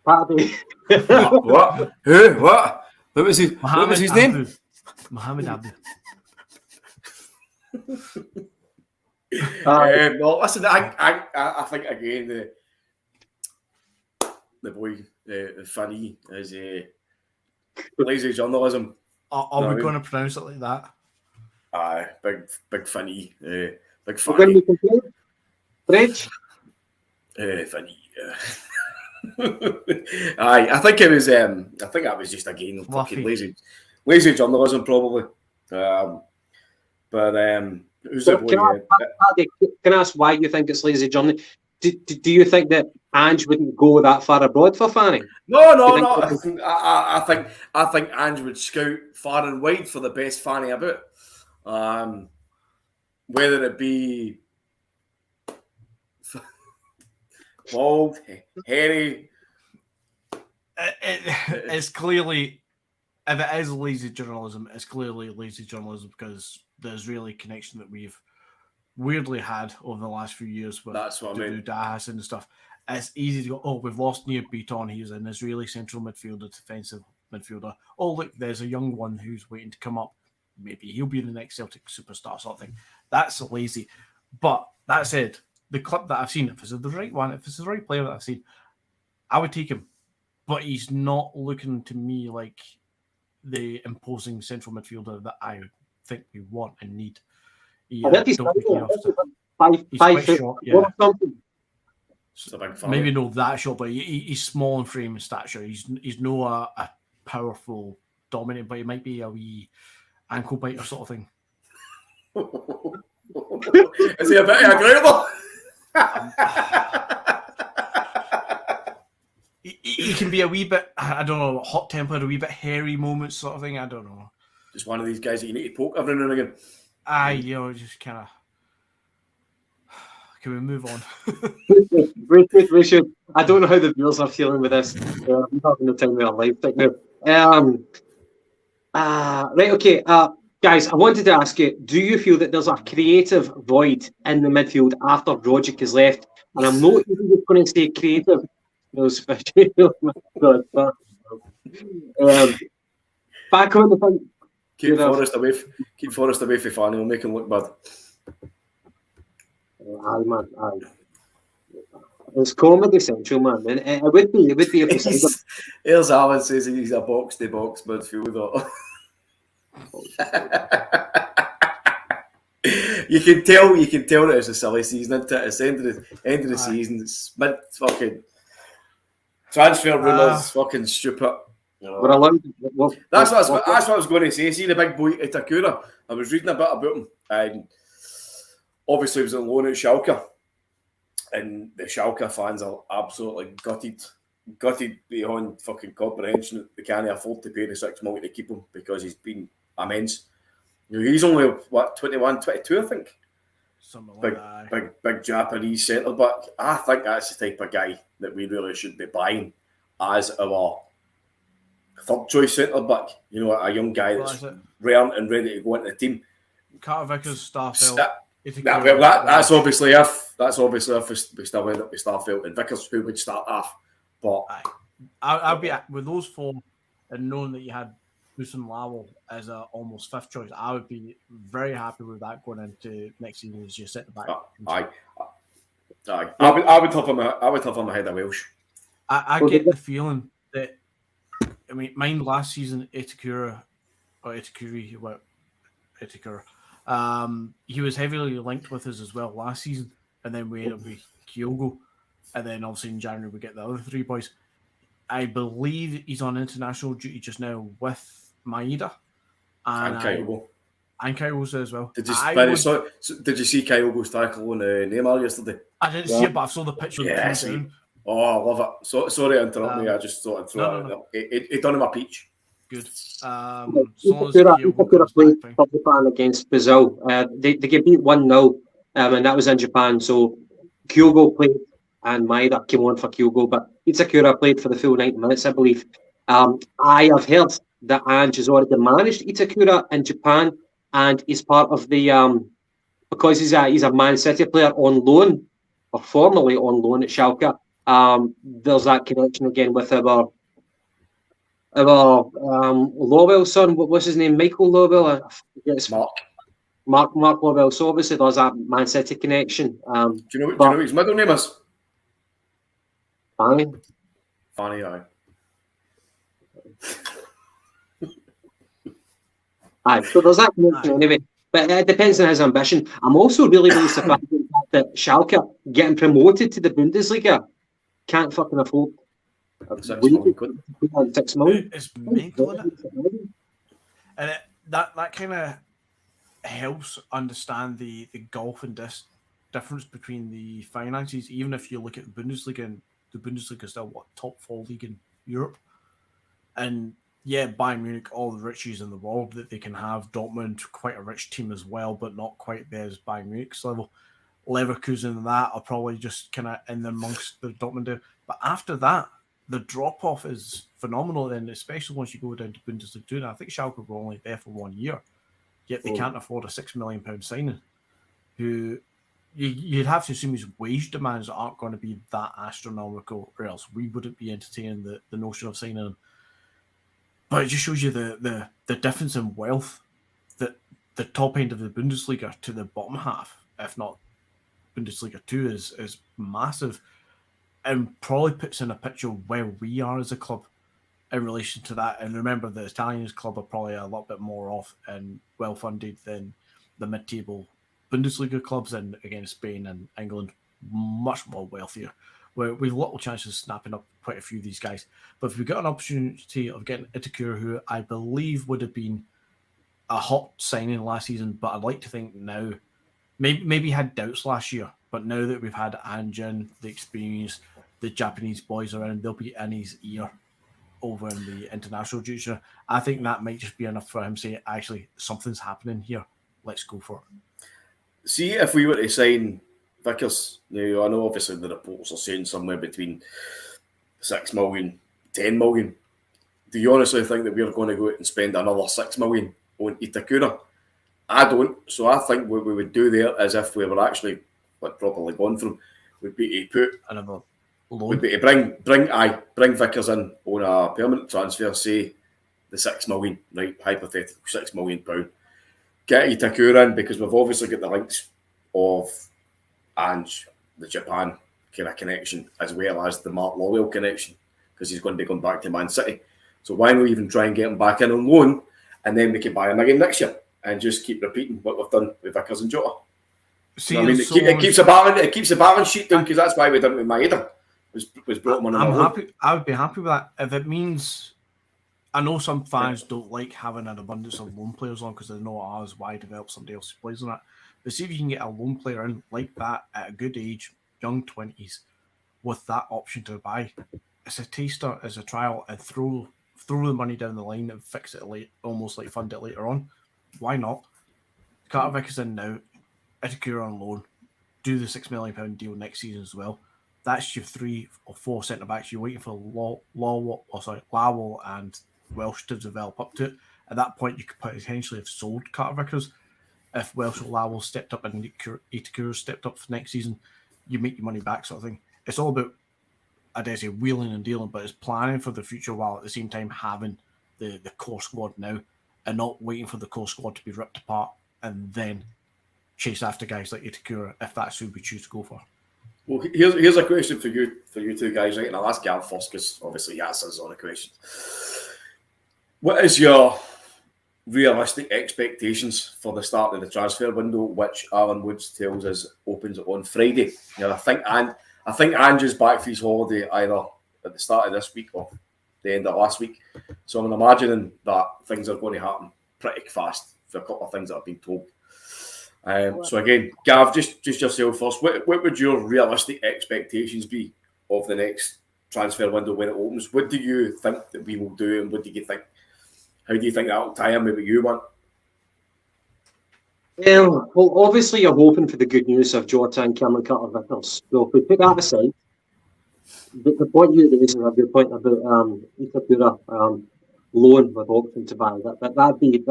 Paddy. What? Who? What? What was his name? Mohammed Abu. Well, listen, I think again the boy Fanny is lazy journalism. Are we going to pronounce it like that? Aye, big Fanny, big We're Fanny. going to be complete. Bridge. Fanny. Aye, I think it was. I think that was just again fucking lazy journalism, probably. But who's the boy? Can I ask why you think it's lazy journalism? Do you think that Ange wouldn't go that far abroad for Fanny? No. I think Ange would scout far and wide for the best Fanny about. Whether it be bald, hairy. It's clearly, if it is lazy journalism, it's clearly lazy journalism because the Israeli connection that we've weirdly had over the last few years with Dahas and stuff. It's easy to go, oh, we've lost Neil Beaton. He's an Israeli central midfielder, defensive midfielder. Oh, look, there's a young one who's waiting to come up. Maybe he'll be the next Celtic superstar sort of thing. That's lazy. But that said, the clip that I've seen, if it's the right one, if it's the right player that I've seen, I would take him. But he's not looking to me like the imposing central midfielder that I think we want and need. He's quite short, yeah. Maybe not that short, but he's small in frame and stature. He's not a powerful, dominant, but he might be a wee ankle biter sort of thing. Is he a bit agreeable? He can be a wee bit, I don't know, hot-tempered, a wee bit hairy moments sort of thing. I don't know. Just one of these guys that you need to poke every now and again. Just kind of. Can we move on? we should. I don't know how the viewers are feeling with this. I'm having the time of our life right now. Right, okay. Guys, I wanted to ask you, do you feel that there's a creative void in the midfield after Rogic is left? And I'm not even just going to say creative. Especially back on the thing. Keep Forrest away from Fanny. We'll make him look bad. Aye, man. Aye. It's comedy central, man. And it would be if it's Here's Alan says he's a box-to-box midfielder. You can tell that it's a silly season, isn't it? It's the end of the season. It's mid fucking transfer rumours, fucking stupid. We're allowed. That's what I was going to say. See the big boy Itakura. I was reading a bit about him, and obviously he was on loan at Schalke. and the Schalke fans are absolutely gutted beyond fucking comprehension that they can't afford to pay the $6 million to keep him because he's been immense. He's only, 21, 22, I think. Something like that. Big Japanese centre back. I think that's the type of guy that we really should be buying as our third choice centre back. A young guy that's rare and ready to go into the team. Carter Vickers, Starfelt. That's obviously if we still end up with Starfelt and Vickers, who would start off. But I'll be with those four, and knowing that you had Hussein Lawal as a almost fifth choice, I would be very happy with that going into next season as you sit back. I would have him ahead of Welsh. I get the feeling that, mine last season, Itakura, he was heavily linked with us as well last season, and then we ended up with Kyogo, and then obviously in January we get the other three boys. I believe he's on international duty just now with Maeda and Kyogo. And Kyogo as well. Did you see Kyogo's tackle on Neymar yesterday? I didn't see it, but I saw the picture. Oh, I love it. Sorry to interrupt me. I just thought I'd throw it. It done him a peach. Good. Itakura played for Japan against Brazil. They get beat 1-0, and that was in Japan. So Kyogo played and Maeda came on for Kyogo, but Itakura played for the full 90 minutes, I believe. I have heard that Ange has already managed Itakura in Japan, and he's part of the because he's a Man City player on loan, or formerly on loan at Schalke. There's that connection again with our Lowell's son. What's his name? Michael Lowell. Mark Lowell. So obviously there's that Man City connection. Do you know what his middle name is? Fanny, aye. Aye, so there's that connection anyway. But it depends on his ambition. I'm also really surprised that Schalke getting promoted to the Bundesliga can't fucking afford $6 million. It's mental, isn't it? And that kind of helps understand the gulf and difference between the finances. Even if you look at the Bundesliga, and the Bundesliga is still top 4 league in Europe, and Bayern Munich, all the riches in the world that they can have. Dortmund, quite a rich team as well, but not quite there as Bayern Munich's level. Leverkusen and that are probably just kind of in amongst the Dortmund. But after that, the drop-off is phenomenal, and especially once you go down to Bundesliga 2. And I think Schalke were only there for 1 year, yet they can't afford a £6 million signing. Who you'd have to assume his wage demands aren't going to be that astronomical, or else we wouldn't be entertaining the notion of signing him. But it just shows you the difference in wealth that the top end of the Bundesliga to the bottom half, if not Bundesliga 2, is massive, and probably puts in a picture where we are as a club in relation to that. And remember, the Italian club are probably a lot bit more off and well funded than the mid-table Bundesliga clubs, and again Spain and England much more wealthier, where we've little chances of snapping up quite a few of these guys. But if we got an opportunity of getting Itakura, who I believe would have been a hot signing last season, but I'd like to think now, maybe had doubts last year, but now that we've had Anjin, the experience, the Japanese boys around, they'll be in his ear over in the international future. I think that might just be enough for him to say, actually, something's happening here. Let's go for it. See, if we were to sign Vickers, now I know obviously the reports are saying somewhere between 6 million, 10 million. Do you honestly think that we're going to go out and spend another 6 million on Itakura? I don't. So I think what we would do there, as if we were actually properly gone from, would be to put another loan. Would be to bring Vickers in on a permanent transfer, say the 6 million, right? Hypothetical £6 million. Get Itakura in, because we've obviously got the links of Ange, the Japan kind of connection, as well as the Mark Lowell connection, because he's going to be going back to Man City. So why not even try and get him back in on loan, and then we can buy him again next year and just keep repeating what we've done with Vickers and Jota. See, it keeps the balance sheet down, because that's why we done it with Maeda. Was brought him on. I'm happy. I would be happy with that if it means. I know some fans don't like having an abundance of loan players on, because they know why develop somebody else's plays on that. But see if you can get a loan player in like that at a good age, young 20s with that option to buy. It's a taster, it's a trial, and throw the money down the line and fix it late, almost like fund it later on. Why not? Carter Vickers in now, Itakura on loan, do the £6 million deal next season as well. That's your 3 or 4 centre backs. You're waiting for Lowell and Welsh to develop up to it. At that point, you could potentially have sold Carter Vickers. If Welsh or Lowell stepped up and Itakura stepped up for next season, you make your money back, sort of thing. It's all about, I dare say, wheeling and dealing, but it's planning for the future while at the same time having the core squad now and not waiting for the core squad to be ripped apart and then chase after guys like Itakura if that's who we choose to go for. Well, here's a question for you two guys, right? And I'll ask Gav first because obviously he answers all the questions. What is your realistic expectations for the start of the transfer window, which Alan Woods tells us opens on Friday? Now, I think Andrew's back for his holiday either at the start of this week or the end of last week. So I'm imagining that things are going to happen pretty fast for a couple of things that I've been told. So again, Gav, just yourself first. What would your realistic expectations be of the next transfer window when it opens? What do you think that we will do, and what do you think? How do you think that will tie in with what you want? Well, obviously you're hoping for the good news of Jota and Cameron Carter-Vickers. So if we put that aside, the point you raised is a good point about Itakura loan with option to buy. That'd be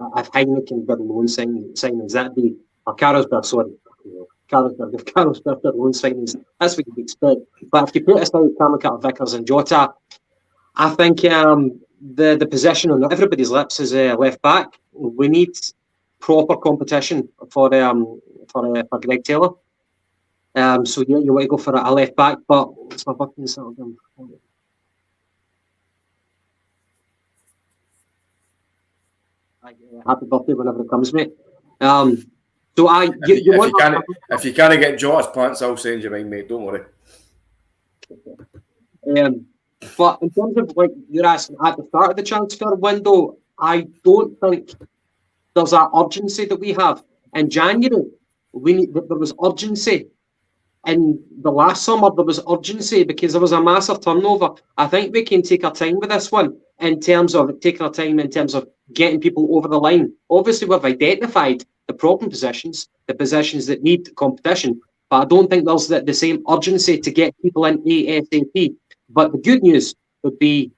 if Heineken did loan signings, that'd be Karlsberg did loan signings. That's what you'd expect. But if you put aside Cameron Carter-Vickers and Jota, I think the position on everybody's lips is left back. We need proper competition for Greg Taylor. So you want to go for a left back, but it's my button settled down. Happy birthday whenever it comes, mate. If you can't get Jota's pants, I'll send you mine, mate. Don't worry. But in terms of like you're asking at the start of the transfer window, I don't think there's that urgency that we have. In January, there was urgency. In the last summer, there was urgency because there was a massive turnover. I think we can take our time with this one in terms of getting people over the line. Obviously, we've identified the problem positions, the positions that need competition, but I don't think there's the same urgency to get people in ASAP. But the good news would be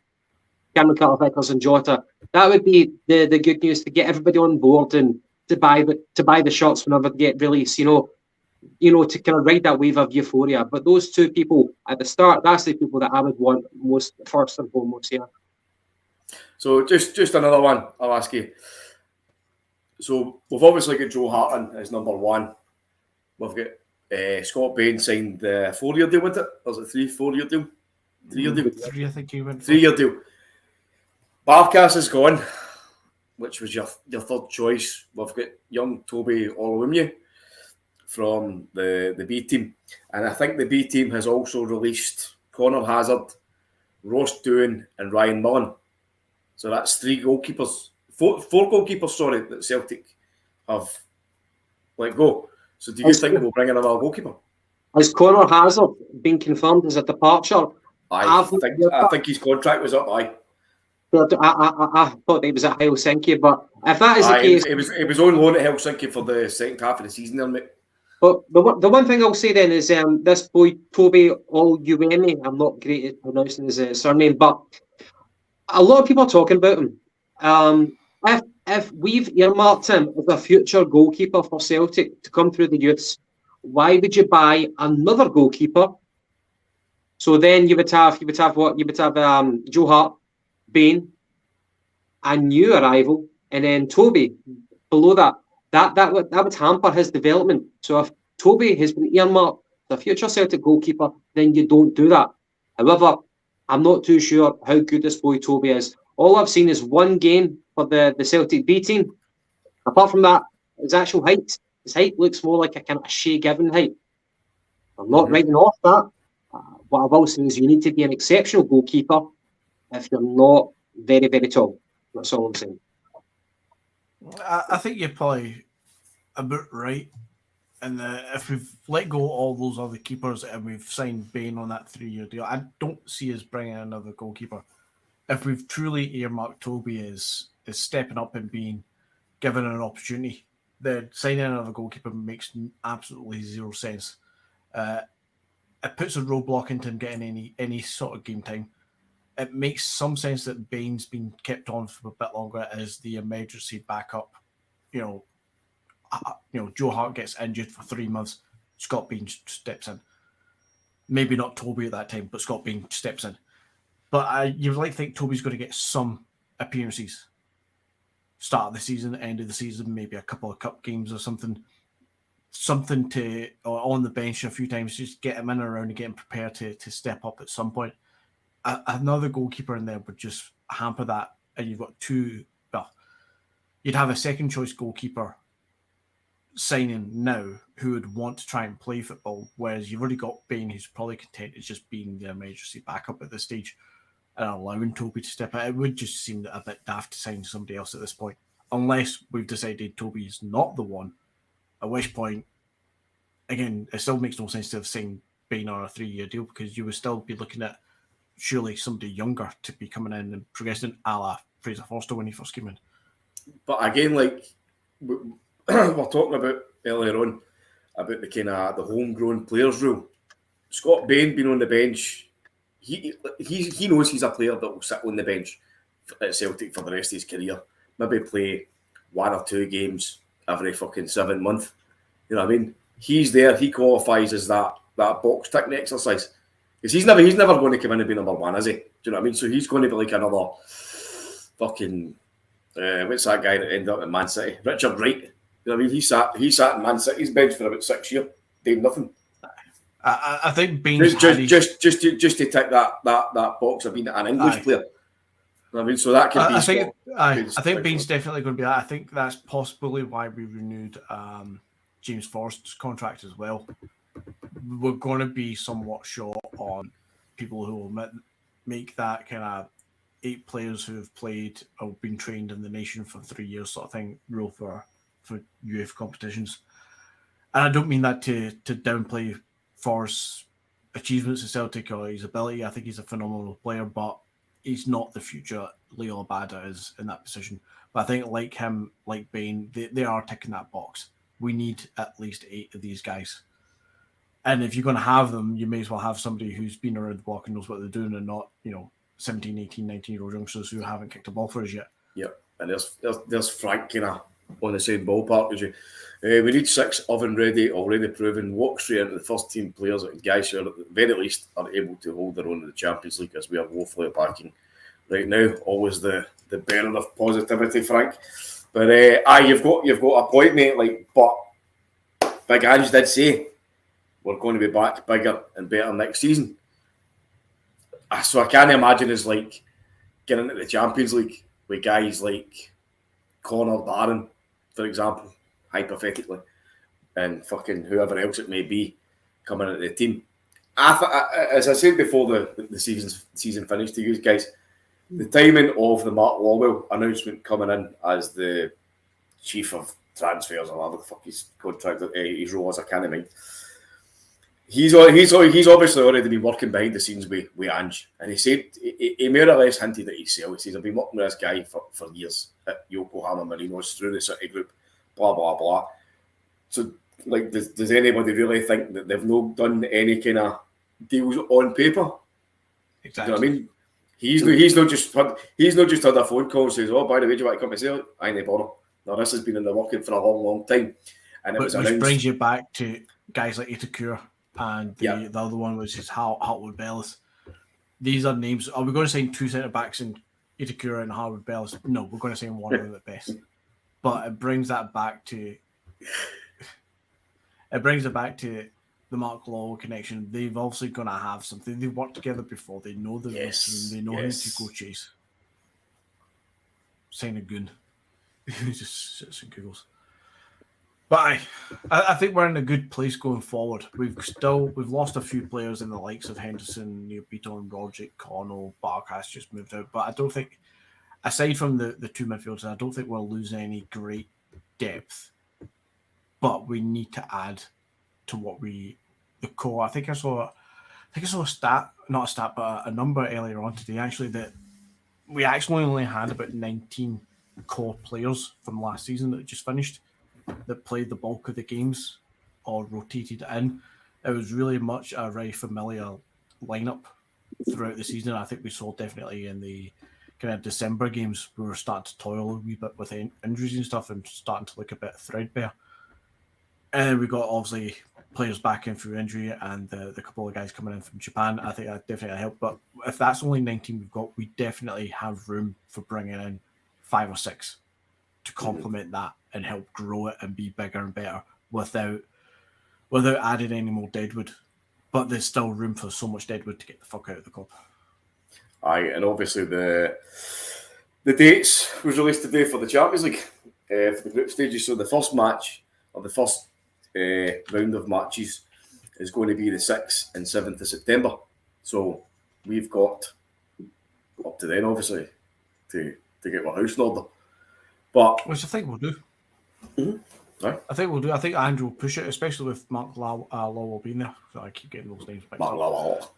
Cameron Carter-Vickers and Jota. That would be the good news to get everybody on board and to buy the shots whenever they get released. To kind of ride that wave of euphoria. But those two people at the start, that's the people that I would want most first and foremost here. So just another one I'll ask you. So we've obviously got Joe Harton as number one. We've got Scott Bain signed the 4-year deal with it. Or was it 4-year deal? 3-year deal? 3, I think he went. 3-year deal. Barkas is gone, which was your third choice. We've got young Toby Oluwumye from the B team. And I think the B team has also released Connor Hazard, Ross Doohan and Ryan Mullen. So that's 3 goalkeepers, four goalkeepers, sorry, that Celtic have let go. So do you think we'll bring in another goalkeeper? Has Connor Hazard been confirmed as a departure? I think his contract was up, I thought he was at Helsinki, but if that is the case... It was on loan at Helsinki for the second half of the season, there, mate. But the one thing I'll say then is this boy, Toby Oluwumye, I'm not great at pronouncing his surname, but a lot of people are talking about him. If we've earmarked him as a future goalkeeper for Celtic to come through the youths, why would you buy another goalkeeper? So then you would have Joe Hart, Bain, a new arrival, and then Toby below that. That would hamper his development. So if Toby has been earmarked as a future Celtic goalkeeper, then you don't do that. However, I'm not too sure how good this boy Toby is. All I've seen is one game for the Celtic B team. Apart from that, his actual height. His height looks more like a kind of Shea Gavin height. I'm not writing off that. What I will say is you need to be an exceptional goalkeeper if you're not very, very tall. That's all I'm saying. I think you're probably about right. And if we've let go all those other keepers and we've signed Bain on that 3-year deal, I don't see us bringing in another goalkeeper. If we've truly earmarked Toby as stepping up and being given an opportunity, then signing another goalkeeper makes absolutely zero sense. It puts a roadblock into him getting any sort of game time. It makes some sense that Bain's been kept on for a bit longer as the emergency backup. Joe Hart gets injured for 3 months. Scott Bain steps in. Maybe not Toby at that time, but Scott Bain steps in. But you'd like to think Toby's going to get some appearances. Start of the season, end of the season, maybe a couple of cup games or something. Something to, or on the bench a few times, just get him in and around and get him prepared to step up at some point. Another goalkeeper in there would just hamper that. And you've got two, well, you'd have a second choice goalkeeper signing now who would want to try and play football, whereas you've already got Bain who's probably content as just being the emergency backup at this stage and allowing Toby to step out. It would just seem a bit daft to sign somebody else at this point, unless we've decided Toby is not the one, at which point, again, it still makes no sense to have signed Bain on a 3-year deal because you would still be looking at surely somebody younger to be coming in and progressing a la Fraser Forster when he first came in. But again, like we're talking about earlier on about the kind of the homegrown players rule. Scott Bain being on the bench, he knows he's a player that will sit on the bench at Celtic for the rest of his career. Maybe play 1 or 2 games every fucking 7 months. You know what I mean? He's there. He qualifies as that box ticking exercise. Because he's never going to come in and be number 1, is he? Do you know what I mean? So he's going to be like another fucking what's that guy that ended up in Man City? Richard Wright. You know what I mean? He sat in Man City's bench for about 6 years, doing nothing. I think Bain's just to tick that box of being an English player. You know what I mean? So that can be. I think Bain's definitely going to be that. I think that's possibly why we renewed James Forrest's contract as well. We're going to be somewhat short on people who will make that kind of 8 players who have played or been trained in the nation for 3 years sort of thing rule for youth competitions. And I don't mean that to downplay Forrest's achievements at Celtic or his ability. I think he's a phenomenal player, but he's not the future Leo Abada is in that position. But I think like him, like Bain, they are ticking that box. We need at least 8 of these guys. And if you're going to have them, you may as well have somebody who's been around the block and knows what they're doing and not, 17, 18, 19-year-old youngsters who haven't kicked a ball for us yet. Yep. And there's Frank kind of on the same ballpark as you. We need 6 oven-ready, already proven, walk straight into the first team players, guys who are at the very least are able to hold their own in the Champions League, as we are woefully backing right now. Always the bearer of positivity, Frank. But you've got a point, mate. But Big Ange did say we're going to be back bigger and better next season. So I can't imagine us getting into the Champions League with guys like Connor Barron, for example, hypothetically, and fucking whoever else it may be coming into the team. As I said before the season finished to you guys, the timing of the Mark Lawwell announcement coming in as the chief of transfers or whatever the fuck his contract, his role is, I can't mind. He's obviously already been working behind the scenes with Ange, and he said he more or less hinted at himself. He says, I've been working with this guy for years at Yokohama Marinos through the City Group, blah blah blah. So, does anybody really think that they've not done any kind of deals on paper? Exactly. You know what I mean? He's not just had a phone call and says, "Oh, by the way, do you want to come to Celtic?" I ain't bother. No, this has been in the working for a long time, and it was announced. Which brings you back to guys like Itakura. And the other one was his Hartwood Bellis. These are names. Are we going to sign 2 centre backs in Itakura and Hartwood Bellis? No, we're going to sign one of them at best. But it brings that back to the Mark Lawwell connection. They've obviously going to have something. They've worked together before. They know the team. They know who to go chase. Sign a goon. He just sits and giggles. But I think we're in a good place going forward. We've lost a few players in the likes of Henderson, Beaton, Roderick, Connell, Barkas just moved out. But I don't think, aside from the 2 midfielders, I don't think we'll lose any great depth but we need to add to what the core. I think I saw a stat, not a stat, but a number earlier on today, actually, that we actually only had about 19 core players from last season that just finished that played the bulk of the games or rotated in. It was really much a very familiar lineup throughout the season. I think we saw definitely in the kind of December games, we were starting to toil a wee bit with injuries and stuff and starting to look a bit threadbare. And then we got obviously players back in through injury and the couple of guys coming in from Japan. I think that definitely helped. But if that's only 19 we've got, we definitely have room for bringing in 5 or 6 to complement that and help grow it and be bigger and better without adding any more deadwood. But there's still room for so much deadwood to get the fuck out of the club. Aye, and obviously the dates was released today for the Champions League for the group stages. So the first match or the first round of matches is going to be the 6th and 7th of September. So we've got up to then, obviously, to get our house in order. But which I think we'll do. Mm-hmm. Right. I think we'll do. I think Andrew will push it, especially with Mark Lowell being there. So I keep getting those names back. Mark Lowell.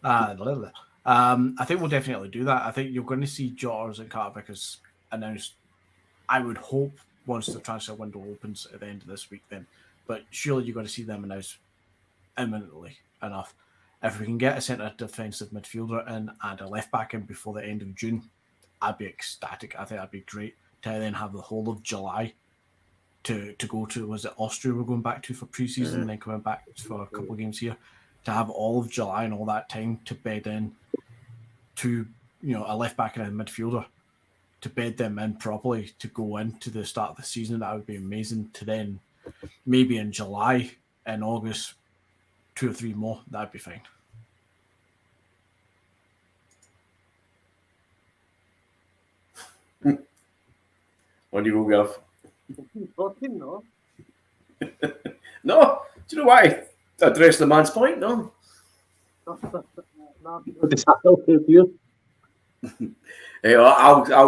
I think we'll definitely do that. I think you're going to see Jotters and Carter Vickers announced, I would hope, once the transfer window opens at the end of this week then. But surely you're going to see them announced imminently enough. If we can get a centre defensive midfielder in and a left back in before the end of June, I'd be ecstatic. I think that'd be great to then have the whole of July to go to. Was it Austria we're going back to for pre-season and then coming back for a couple of games here? To have all of July and all that time to bed in to, a left back and a midfielder, to bed them in properly to go into the start of the season, that would be amazing. To then maybe in July and August, 2 or 3 more, that'd be fine. On you go, Gav. No, do you know why? Address the man's point, no. I'll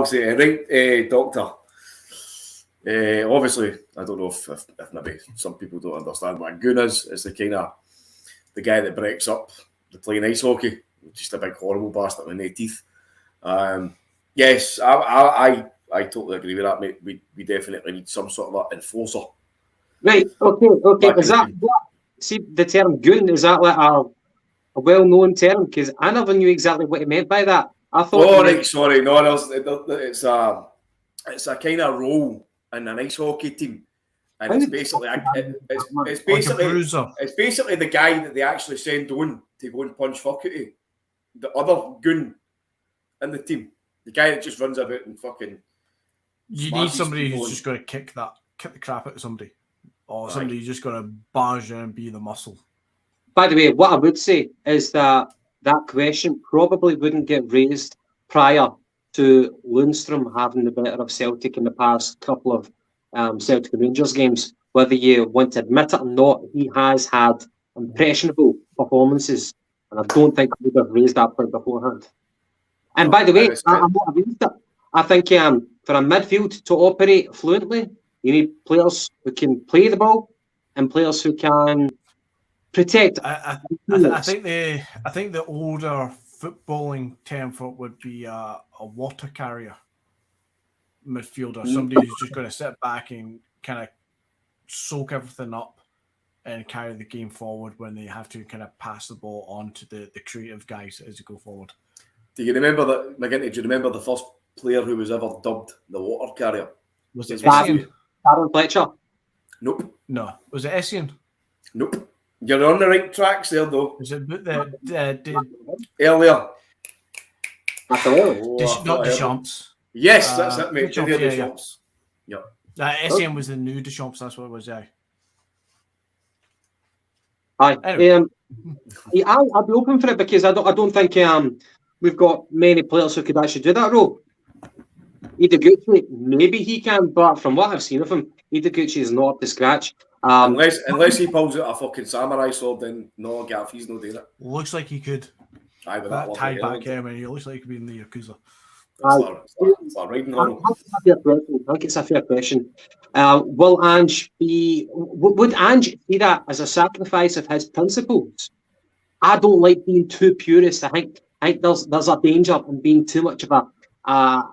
say, right, Doctor. Obviously, I don't know if maybe some people don't understand what a goon is. It's the guy that breaks up the playing ice hockey. Just a big horrible bastard with no teeth. Yes, I totally agree with that, mate. We definitely need some sort of enforcer. Right, okay. Is that, see, the term goon, is that like a well-known term? Because I never knew exactly what he meant by that. I thought. Oh, right, sorry. No, it's a kind of role in an ice hockey team. And it's basically it's basically the guy that they actually send on to go and punch fuck at you. The other goon in the team. The guy that just runs about and fucking. You need somebody who's just going to kick the crap out of somebody. Or somebody who's just going to barge in and be the muscle. By the way, what I would say is that question probably wouldn't get raised prior to Lundstrom having the better of Celtic in the past couple of Celtic and Rangers games. Whether you want to admit it or not, he has had impressionable performances. And I don't think I would have raised that point beforehand. And by the way, I'm not against it. I think for a midfield to operate fluently, you need players who can play the ball and players who can protect. I think the older footballing term for it would be a water carrier midfielder, somebody who's just going to sit back and kind of soak everything up and carry the game forward when they have to kind of pass the ball on to the creative guys as you go forward. Do you remember that, McGinty? Do you remember the first player who was ever dubbed the water carrier? Was it Essien? Aaron Fletcher? Nope. No. Was it Essien? Nope. You're on the right tracks there, though. Was it earlier? Not Deschamps. Yes, that's it, mate. Deschamps. Yep. Essien was the new Deschamps. That's what it was. Yeah. Aye. Anyway. I'd be open for it because I don't think we've got many players who could actually do that role. Ideguchi, maybe he can, but from what I've seen of him, Ideguchi is not up to scratch. Unless he pulls out a fucking samurai sword, then no, Gav, he's not doing it. Looks like he could. Aye, that tied back him, and he looks like he could be in the Yakuza. It's like riding on. I think it's a fair question. Will Ange be? Would Ange see that as a sacrifice of his principles? I don't like being too purist. I think there's a danger in being too much of a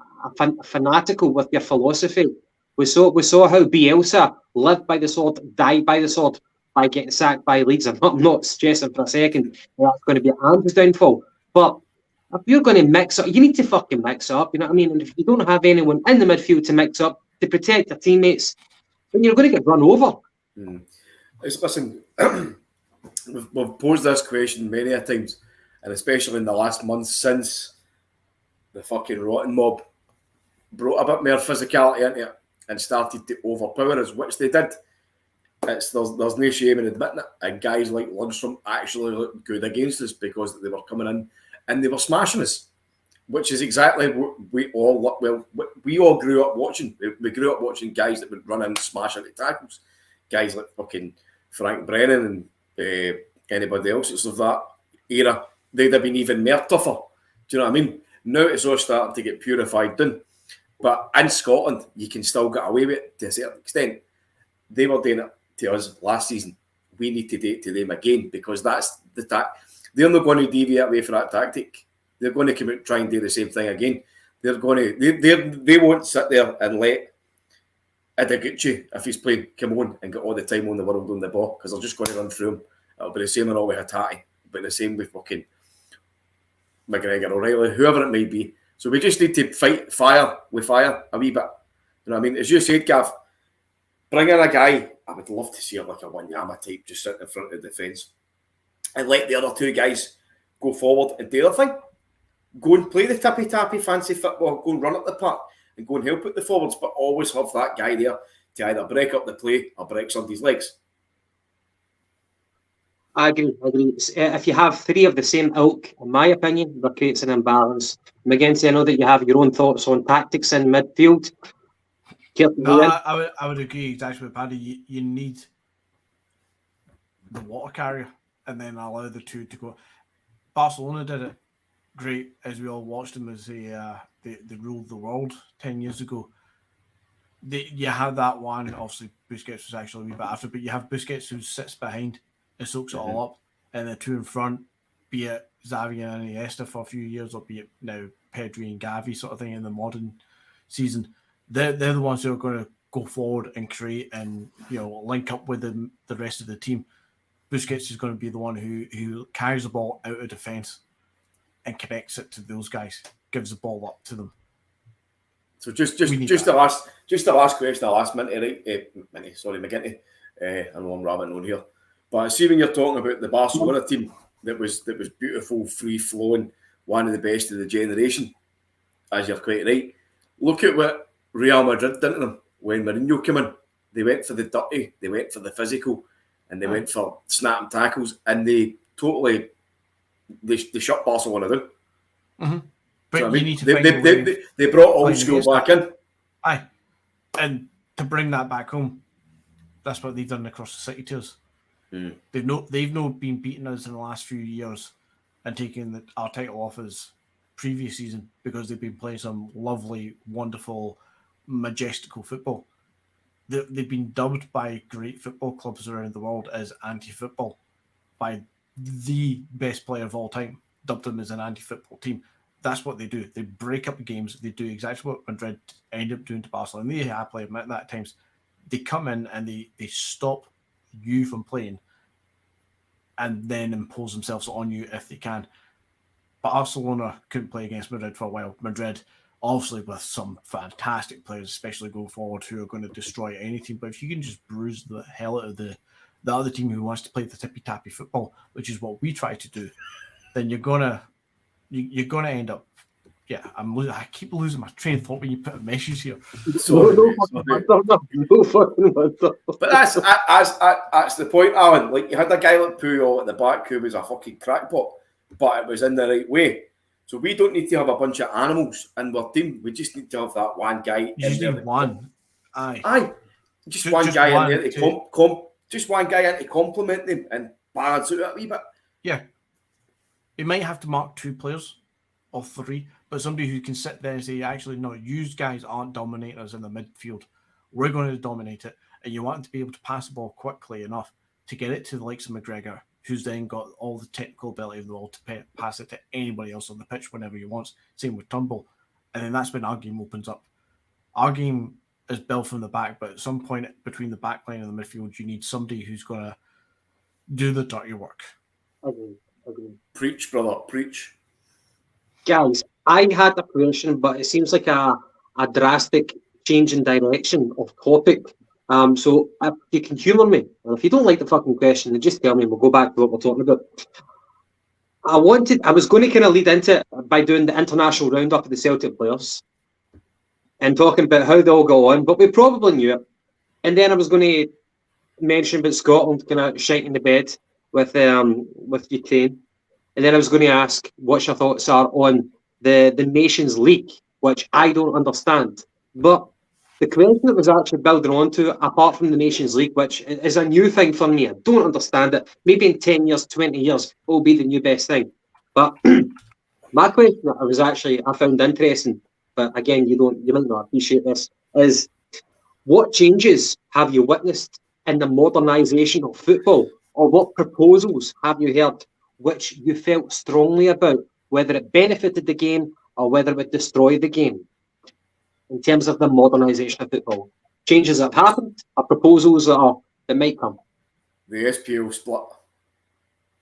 fanatical with your philosophy. We saw how Bielsa lived by the sword, died by the sword, by getting sacked by Leeds. I'm not stressing for a second that's going to be Ange's downfall. But if you're going to mix up, you need to fucking mix up. You know what I mean? And if you don't have anyone in the midfield to mix up to protect your teammates, then you're going to get run over. Listen, we've posed this question many a times, and especially in the last month since the fucking rotten mob brought a bit more physicality into it and started to overpower us, which they did. There's no shame in admitting it. And guys like Lundstrom actually looked good against us because they were coming in and they were smashing us, which is exactly what we all grew up watching. We grew up watching guys that would run in and smash into tackles. Guys like fucking Frank Brennan and anybody else that's of that era, they'd have been even more tougher. Do you know what I mean? Now it's all starting to get purified down. But in Scotland, you can still get away with it to a certain extent. They were doing it to us last season. We need to do it to them again because that's the they're not going to deviate away from that tactic. They're going to come out and try and do the same thing again. They're going to they won't sit there and let Ideguchi, if he's playing, come on and get all the time on the world on the ball because they're just going to run through him. It'll be the same with all with Hatate, but the same with fucking McGregor, O'Reilly, whoever it may be. So we just need to fight fire with fire a wee bit. You know what I mean? As you said, Gav, bring in a guy. I would love to see it like a Wanyama type, just sit in front of the defence and let the other two guys go forward and do their thing. Go and play the tippy-tappy fancy football, go and run up the park and go and help at the forwards, but always have that guy there to either break up the play or break somebody's legs. I agree. If you have three of the same ilk, in my opinion, that creates an imbalance. McGinty, I know that you have your own thoughts on tactics in midfield. No, I would agree exactly with Paddy. You need the water carrier and then allow the two to go. Barcelona did it great, as we all watched them as they ruled the world 10 years ago. You have that one, obviously Busquets was actually a wee bit after, but you have Busquets who sits behind and soaks it all up, and the two in front, be it Xavi and Iniesta for a few years, or be it now Pedri and Gavi sort of thing in the modern season. They're the ones who are going to go forward and create and link up with the rest of the team. Busquets is going to be the one who carries the ball out of defence and connects it to those guys, gives the ball up to them. So just the last question, the last minute, right? Sorry, McGinty. I know I'm rabbiting on here. But I see when you're talking about the Barcelona team that was beautiful, free flowing, one of the best of the generation, as you're quite right. Look at what Real Madrid did to them when Mourinho came in. They went for the dirty, they went for the physical, and they went for snapping tackles, and they totally shut Barcelona down. Mm-hmm. But so, you need to they brought old school back in. Aye, and to bring that back home, that's what they've done across the city to us. Mm. They've not been beating us in the last few years and taking our title off us previous season because they've been playing some lovely, wonderful, majestical football. They've been dubbed by great football clubs around the world as anti-football by the best player of all time, dubbed them as an anti-football team. That's what they do. They break up the games. They do exactly what Madrid end up doing to Barcelona. And they happily admit that at times. They come in and they stop you from playing and then impose themselves on you if they can. But Barcelona couldn't play against Madrid for a while. Madrid, obviously with some fantastic players, especially going forward, who are going to destroy any team. But if you can just bruise the hell out of the other team who wants to play the tippy-tappy football, which is what we try to do, then you're gonna end up. Yeah, I keep losing my train of thought when you put a message here. But that's the point, Alan. Like, you had a guy like Puyol at the back who was a fucking crackpot, but it was in the right way. So we don't need to have a bunch of animals in our team. We just need to have that one guy. You just need one. Aye. Just one guy in there to just one guy in to complement them and balance it out a wee bit. Yeah. He might have to mark two players or three, but somebody who can sit there and say, actually, no, you guys aren't dominating us in the midfield. We're going to dominate it. And you want to be able to pass the ball quickly enough to get it to the likes of McGregor, who's then got all the technical ability of the world to pass it to anybody else on the pitch whenever he wants. Same with Turnbull. And then that's when our game opens up. Our game is built from the back, but at some point between the back line and the midfield, you need somebody who's going to do the dirty work. Agree. Preach, brother, preach. Guys, I had a question, but it seems like a drastic change in direction of topic. So if you can humour me, and if you don't like the fucking question, then just tell me and we'll go back to what we're talking about. I was going to kind of lead into it by doing the international roundup of the Celtic players and talking about how they all go on, but we probably knew it. And then I was going to mention about Scotland kind of shiting the bed with Ukraine. And then I was going to ask what your thoughts are on the Nations League, which I don't understand. But the question that was actually building onto, apart from the Nations League, which is a new thing for me, I don't understand it. Maybe in 10 years, 20 years, it will be the new best thing. But my question that I found interesting, but again, you might not appreciate this, is what changes have you witnessed in the modernisation of football, or what proposals have you heard which you felt strongly about, whether it benefited the game or whether it would destroy the game? In terms of the modernisation of football, changes that have happened, or proposals that might come. The SPL split.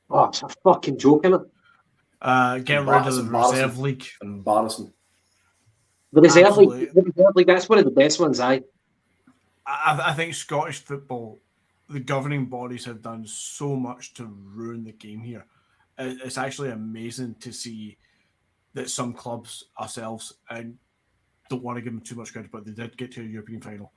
Oh, it's a fucking joke, isn't it? Get rid of the reserve league. Embarrassing. The reserve league, that's one of the best ones. I think Scottish football, the governing bodies have done so much to ruin the game here. It's actually amazing to see that some clubs, ourselves, and don't want to give them too much credit, but they did get to a European final.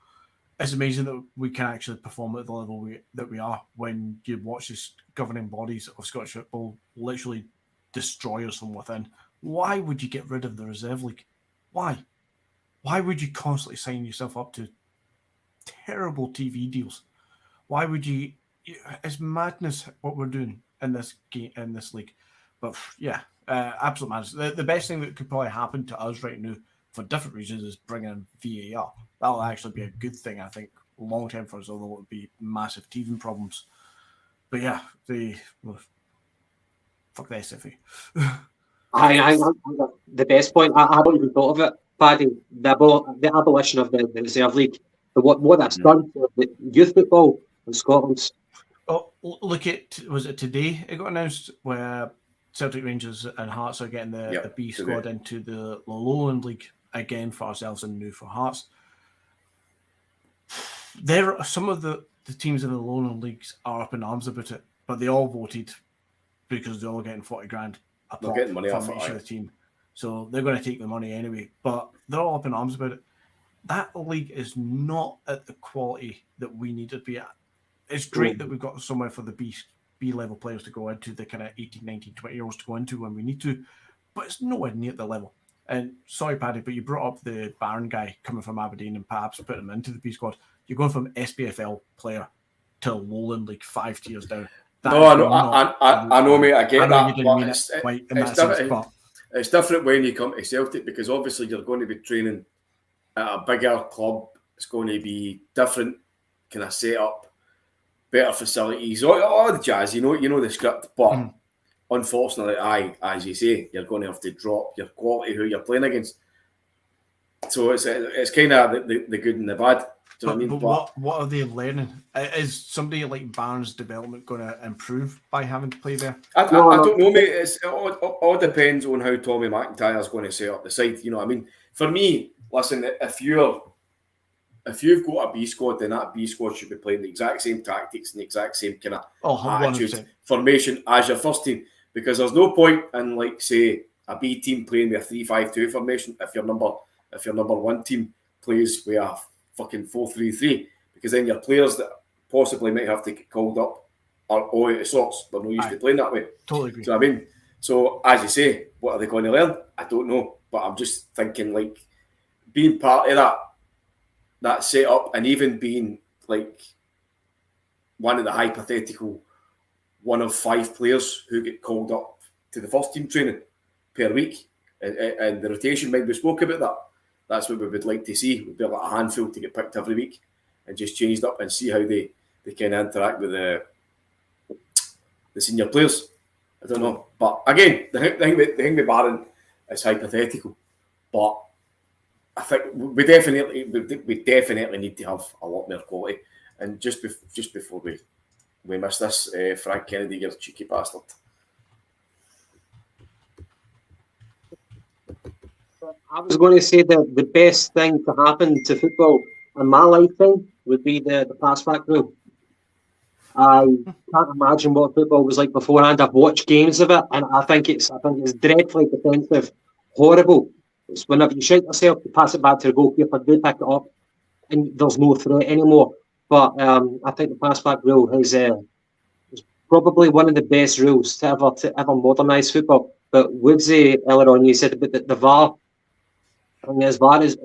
It's amazing that we can actually perform at the level that we are when you watch these governing bodies of Scottish football literally destroy us from within. Why would you get rid of the reserve league? Why? Why would you constantly sign yourself up to terrible TV deals? Why would you? It's madness what we're doing in this game, in this league. But yeah, absolute madness. The best thing that could probably happen to us right now, for different reasons, is bringing in VAR. That'll actually be a good thing, I think, long term for us, although it would be massive teething problems. But yeah, fuck the SFA. I the best point. I haven't even thought of it, Paddy. The abolition of the reserve league, what that's done for the youth football in Scotland. Oh, look at, was it today it got announced where Celtic, Rangers and Hearts are getting the B squad into the Lowland League again for ourselves and new for Hearts. There are some of the teams in the Lowland Leagues are up in arms about it, but they all voted because they're all getting 40 grand a pop getting money off each of the team. So they're going to take the money anyway, but they're all up in arms about it. That league is not at the quality that we need it to be at. It's great that we've got somewhere for the B level players to go into, the kind of 18, 19, 20-year-olds to go into when we need to, but it's nowhere near the level. And sorry, Paddy, but you brought up the Barron guy coming from Aberdeen and perhaps put him into the B squad. You're going from SPFL player to Lowland League 5 tiers down. I know, mate. I get that. You didn't mean it quite in that sense, but it's different when you come to Celtic because obviously you're going to be training at a bigger club. It's going to be different kind of setup, better facilities, all the jazz. You know the script, but unfortunately, as you say, you're going to have to drop your quality who you're playing against. So it's kind of the good and the bad. Do you know what I mean? But what are they learning? Is somebody like Barron's development going to improve by having to play there? I don't know, mate. It all depends on how Tommy McIntyre's going to set up the side. You know what I mean? For me, listen, if you've got a B squad, then that B squad should be playing the exact same tactics and the exact same kind of attitude, formation as your first team. Because there's no point in, like, say, a B team playing with a 3-5-2 formation if your number one team plays with a fucking 4-3-3, because then your players that possibly might have to get called up are all out of sorts. They're not used to playing that way. Totally agree. So I mean, so as you say, what are they going to learn? I don't know, but I'm just thinking, like, being part of that setup and even being like one of the hypothetical 1 of 5 players who get called up to the first team training per week. And the rotation, when we spoke about that, that's what we would like to see. We'd be like a handful to get picked every week and just changed up and see how they can interact with the senior players. I don't know. But again, the thing with Barron is hypothetical. But I think we definitely need to have a lot more quality. And just before we miss this, Frank Kennedy, you cheeky bastard. I was going to say that the best thing to happen to football in my lifetime would be the pass back rule. I can't imagine what football was like beforehand. I've watched games of it, and I think it's dreadfully defensive, horrible. It's whenever you shout yourself, you pass it back to the goalkeeper, they pick it up, and there's no threat anymore. But I think the pass back rule is probably one of the best rules to ever modernise football. But Woodsy, earlier on, you said about the VAR. I think as VAR is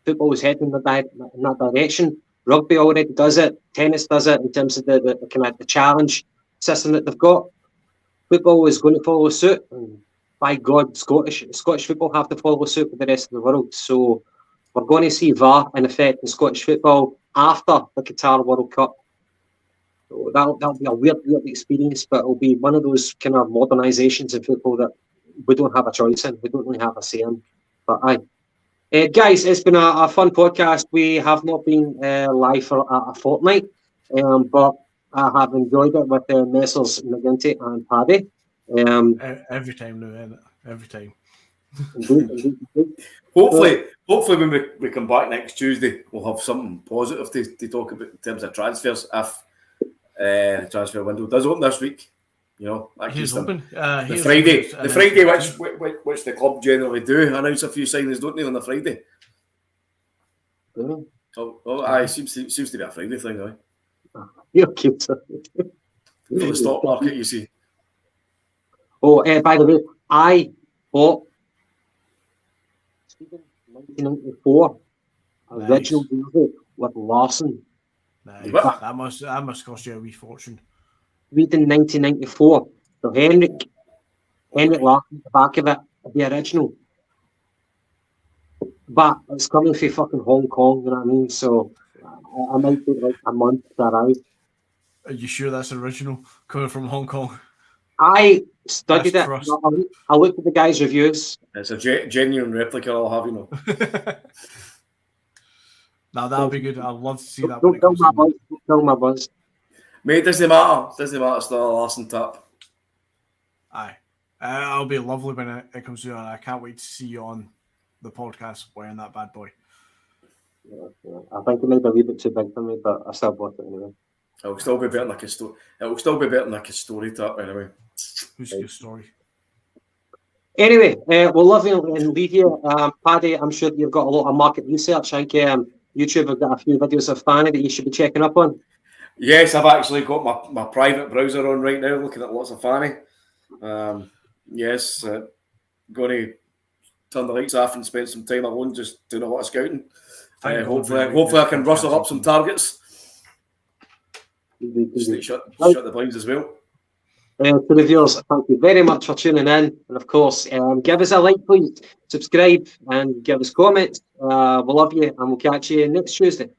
football was heading in that direction. Rugby already does it. Tennis does it in terms of the kind of the challenge system that they've got. Football is going to follow suit, and by God, Scottish football have to follow suit with the rest of the world. So we're going to see VAR in effect in Scottish football after the Qatar World Cup. So that'll be a weird experience, but it'll be one of those kind of modernisations in football that we don't have a choice in. We don't really have a say in. But aye. Guys, it's been a fun podcast. We have not been live for a fortnight, but I have enjoyed it with Messrs McGinty and Paddy. Every time now, isn't it? Every time. Indeed. Hopefully when we come back next Tuesday, we'll have something positive to talk about in terms of transfers. If the transfer window does open this week, you know, He's open. The Friday, which the club generally do announce a few signings, don't they, on the Friday? Aye, seems to be a Friday thing, aye. You're cute. For the stock market, you see. Oh, by the way, I bought 1994 original music with Larson. Nice. That must cost you a wee fortune. Reading 1994. So Henrik Larson at the back of it, the original. But it's coming from fucking Hong Kong, you know what I mean? So I might take like a month to arrive. Are you sure that's original? Coming from Hong Kong? I studied That's it. trust. I looked at the guy's reviews. It's a genuine replica, I'll have you know. Now that'll be good. I'd love to see that. Don't tell my buzz. Mate, doesn't matter. Still a Larson tap. Aye. It'll be lovely when it comes through, and I can't wait to see you on the podcast wearing that bad boy. Yeah. I think it might be a wee bit too big for me, but I still bought it anyway. It'll still be better than like a story tap anyway. Who's your story? Anyway, we'll love you and leave you. Paddy, I'm sure you've got a lot of market research. I think YouTube have got a few videos of Fanny that you should be checking up on. Yes, I've actually got my private browser on right now, looking at lots of Fanny. Yes, going to turn the lights off and spend some time alone, just doing a lot of scouting. Hopefully I can rustle up some targets. Shut the blinds as well. To the viewers, thank you very much for tuning in. And of course, give us a like, please. Subscribe and give us comments. We love you, and we'll catch you next Tuesday.